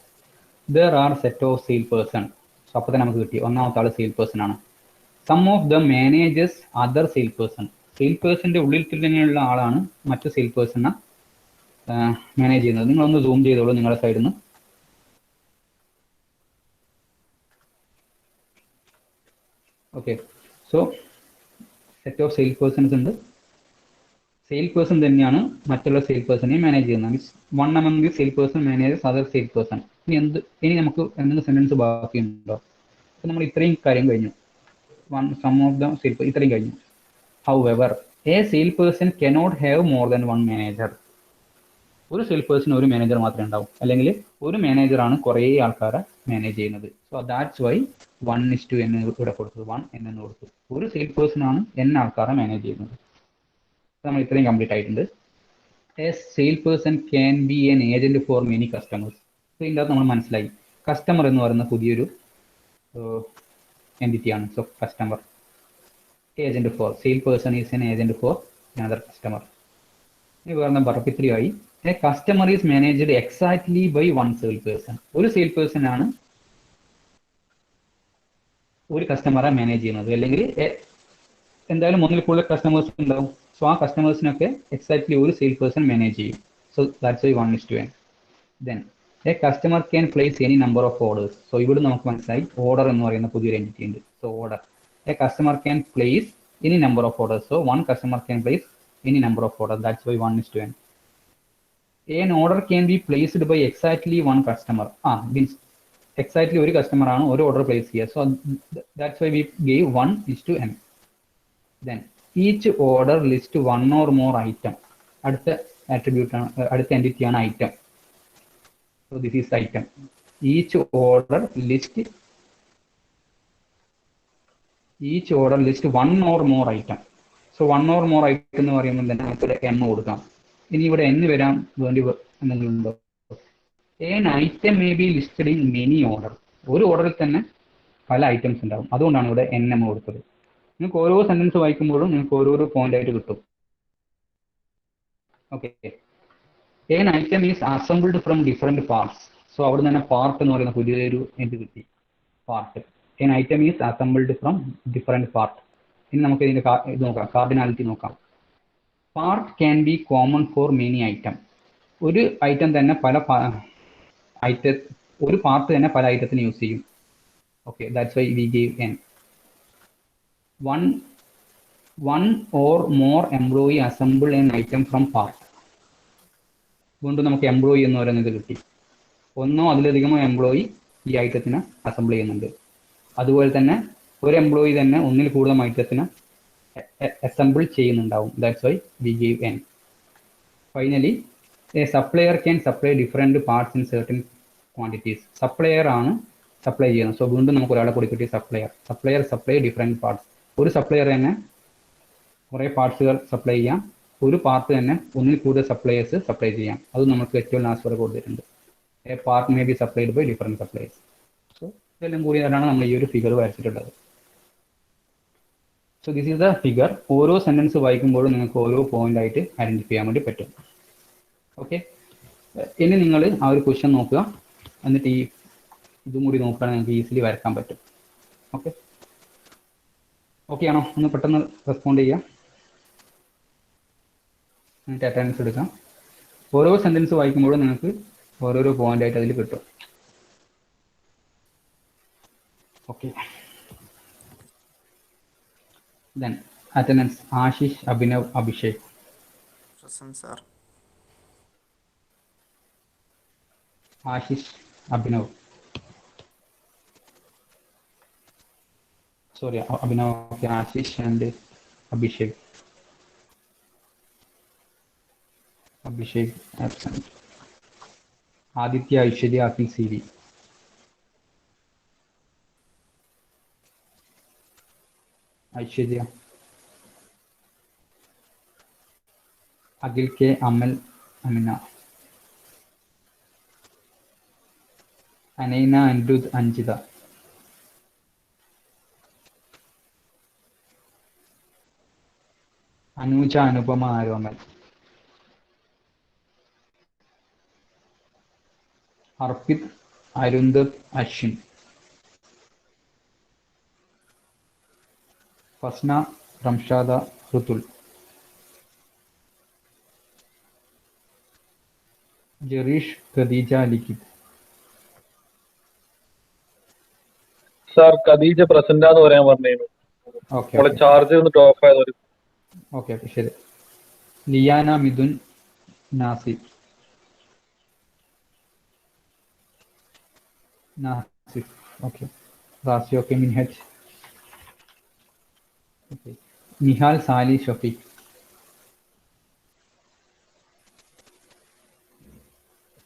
There are set of salesperson. So അപ്പോൾ തന്നെ നമുക്ക് കിട്ടി. ഒന്നാമത്തെ ആൾ സെയിൽ പേഴ്സൺ ആണ്. Some of the managers other sale person. Sale പേഴ്സന്റെ ഉള്ളിൽ തന്നെയുള്ള ആളാണ് മറ്റു സെയിൽ പേഴ്സണെ മാനേജ് ചെയ്യുന്നത്. നിങ്ങളൊന്ന് സൂം ചെയ്തോളൂ നിങ്ങളുടെ സൈഡിൽ നിന്ന്. Okay, so set of sale persons ഉണ്ട്. സെയിൽ പേഴ്സൺ തന്നെയാണ് മറ്റുള്ള സെയിൽ പേഴ്സണെ മാനേജ് ചെയ്യുന്നത്. Means one among the sale person manages other sale person. ഇനി നമുക്ക് എന്തെങ്കിലും സെന്റൻസ് ബാക്കിയുണ്ടോ? അപ്പോൾ നമ്മൾ ഇത്രയും കാര്യം കഴിഞ്ഞു. സം ഓഫ് ദ സെയിൽ ഇത്രയും കഴിഞ്ഞു. However A sale person cannot have more than one manager. ഒരു സെയിൽ പേഴ്സൺ ഒരു മാനേജർ മാത്രമേ ഉണ്ടാവും, അല്ലെങ്കിൽ ഒരു മാനേജറാണ് കുറേ ആൾക്കാരെ മാനേജ് ചെയ്യുന്നത്. സോ ദാറ്റ്സ് വൈ 1:n ഇവിടെ കൊടുത്തത്, 1 എന്ന് കൊടുത്തു. ഒരു സെയിൽ പേഴ്സൺ ആണ് n ആൾക്കാരെ മാനേജ് ചെയ്യുന്നത്. നമ്മൾ ഇത്രയും കംപ്ലീറ്റ് ആയിട്ടുണ്ട്. A sale person can be an agent for many customers. So ഇതിൻ്റെ അകത്ത് നമ്മൾ മനസ്സിലായി കസ്റ്റമർ എന്ന് പറയുന്ന പുതിയൊരു എൻറ്റിറ്റിയാണ്. So customer agent for sale person is an agent for another customer. ഇനി വേറെ പറപ്പിത്രിയായി a customer is managed exactly by one sale person. ഒരു സെയിൽ പേഴ്സൺ ആണ് ഒരു കസ്റ്റമറെ മാനേജ് ചെയ്യുന്നത്, അല്ലെങ്കിൽ എന്തായാലും ഒന്നിൽ കൂടുതൽ കസ്റ്റമേഴ്സ് ഉണ്ടാവും. സോ ആ കസ്റ്റമേഴ്സിനൊക്കെ എക്സാക്ട്ലി ഒരു സെയിൽ പേഴ്സൺ മാനേജ് ചെയ്യും. So that's Y 1:n. Then A customer can place any number of orders. So ഇവിടെ നമുക്ക് മനസ്സിലായി ഓർഡർ എന്ന് പറയുന്ന പുതിയൊരു എൻറ്റിറ്റി ഉണ്ട്. So order A customer can place any number of orders. So one customer can place any number of order. That's why 1:n. an order can be placed by exactly one customer. Means exactly ഒരു customer ആണ് ഒരു order place ചെയ്യുക. So that's why V gave 1:n. Then each order list one or more item. അടുത്ത attribute ആണ്, അടുത്ത entity ആണ് item. So this is item. Each order list one or more item. So one or more item എന്ന് പറയുമ്പോൾ തന്നെ നമുക്കൊരു m കൊടുക്കാം. ഇനി ഇവിടെ n വരാൻ വേണ്ടി എന്തെങ്കിലും ഉണ്ടോ? an item may be listed in many order. ഒരു ഓർഡറിൽ തന്നെ പല ഐറ്റംസ് ഉണ്ടാവും, അതുകൊണ്ടാണ് ഇവിടെ nm കൊടുത്തത്. നിങ്ങൾക്ക് ഓരോ സെന്റൻസ് വായിക്കുമ്പോഴും നിങ്ങൾക്ക് ഓരോരോ പോയിന്റ് ആയിട്ട് കിട്ടും. Okay, an item is assembled from different parts. So അവിടെ തന്നെ പാർട്ട് എന്ന് പറയുന്ന പുതിയൊരു എന്ത് കിട്ടി, part. an item is assembled from different part. ഇനി നമുക്ക് ഇതിന്റെ ഇത് നോക്കാം, കാർഡിനാലിറ്റി നോക്കാം. Part can be common for many item. ഒരു ഐറ്റം തന്നെ ഒരു പാർട്ട് തന്നെ പല ഐറ്റത്തിന് യൂസ് ചെയ്യും. Okay, that's why V gave n. One or more employee assemble N item from part. വീണ്ടും നമുക്ക് എംപ്ലോയി എന്ന് പറയുന്നത് കിട്ടി. ഒന്നോ അതിലധികമോ എംപ്ലോയി ഈ ഐറ്റത്തിന് അസംബിൾ ചെയ്യുന്നുണ്ട്. അതുപോലെ തന്നെ ഒരു എംപ്ലോയി തന്നെ ഒന്നിൽ കൂടുതൽ ഐറ്റത്തിന് അസംബിൾ ചെയ്യുന്നുണ്ടാവും. That's why V gave n. Finally A supplier can supply different parts in certain quantities. Supplier ആണ് സപ്ലൈ ചെയ്യുന്നത്. സോ വീണ്ടും നമുക്ക് ഒരാളെ കൂടി കിട്ടി, സപ്ലയർ സപ്ലൈ ഡിഫറെൻറ്റ് പാർട്സ്. ഒരു സപ്ലയർ തന്നെ കുറേ പാർട്സുകൾ സപ്ലൈ ചെയ്യാം, ഒരു പാർട്ട് തന്നെ ഒന്നിൽ കൂടുതൽ സപ്ലയേഴ്സ് സപ്ലൈ ചെയ്യാം. അത് നമുക്ക് ഏറ്റവും ലാസ്റ്റ് വരെ കൊടുത്തിട്ടുണ്ട്. A part may be supplied by different suppliers. So ഇതെല്ലാം കൂടിയാണ് നമ്മൾ ഈ ഒരു ഫിഗർ വരച്ചിട്ടുള്ളത്. So this is the figure. ഓരോ സെന്റൻസ് വായിക്കുമ്പോഴും നിങ്ങൾക്ക് ഓരോ പോയിന്റ് ആയിട്ട് ഐഡന്റിഫൈ ചെയ്യാൻ വേണ്ടി പറ്റും. ഓക്കെ, ഇനി നിങ്ങൾ ആ ഒരു ക്വസ്റ്റ്യൻ നോക്കുക, എന്നിട്ട് ഈ ഇതും കൂടി നോക്കുകയാണെങ്കിൽ നിങ്ങൾക്ക് ഈസിലി വരക്കാൻ പറ്റും. ഓക്കെ, ഓക്കെ ആണോ? ഒന്ന് പെട്ടെന്ന് റെസ്പോണ്ട് ചെയ്യുക, എന്നിട്ട് അറ്റൻഡൻസ് എടുക്കാം. ഓരോ സെന്റൻസ് വായിക്കുമ്പോഴും നിങ്ങൾക്ക് ഓരോരോ പോയിന്റ് ആയിട്ട് അതിൽ കിട്ടും. Okay, then attendance Ashish, Abhinav, Abhishek. Present, sir. Ashish, Abhinav. Sorry, Abhinav. Okay, Ashish and Abhishek. Abhishek absent. Aditya, Aishwarya, Akhil, CV. Aishwarya. Akhil K, Amal, Amina. Anaina, Andrud, Anjita. Anuja, Anupama, Aromal. Arpit, Arundhap, Ashwin. Fasna Ramshada Rithul. Jereesh Khadeeja Likhith. Sir Khadeeja present എന്ന് പറയാൻ പറഞ്ഞു. Okay നമ്മളെ charge ഒന്ന് of ആയതൊരു. Okay ശരി. Liyana Mithun Nasif. Okay. Razi okay. Minhaj. Okay. Nihal Sali Shafeeq.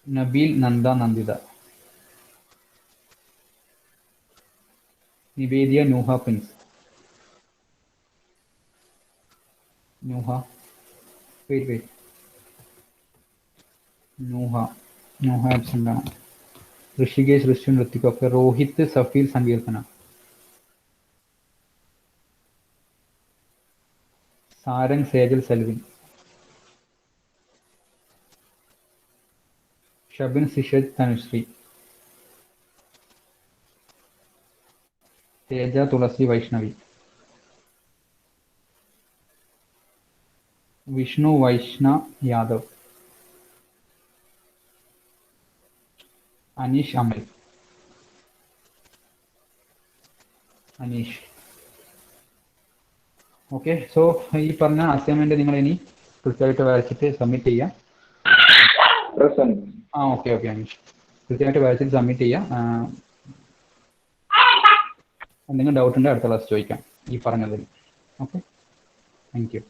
Nabeel Nanda Nanditha. Nivediya Nooha Prince. Nooha wait Nooha absent ആണ്. Rishikesh Rishyan Hrithik. Okay. Rohith Safeel Sankeerthana. Sarang Sejal Selvin. Shabin Sishad Thanushree. Theja Thulasi Vaishnavi. Vishnu Vaishna Yadav. Aneesh Amal. Aneesh. Okay. So ഈ പറഞ്ഞ അസൈൻമെന്റ് നിങ്ങൾ ഇനി കൃത്യമായിട്ട് വരച്ചിട്ട് സബ്മിറ്റ് ചെയ്യാം. ഓക്കെ അനീഷ്, കൃത്യമായിട്ട് വരച്ചിട്ട് സബ്മിറ്റ് ചെയ്യാം. എന്തെങ്കിലും ഡൗട്ട് ഉണ്ടെങ്കിൽ അടുത്ത ക്ലാസ് ചോദിക്കാം ഈ പറഞ്ഞതിൽ. Okay, thank you.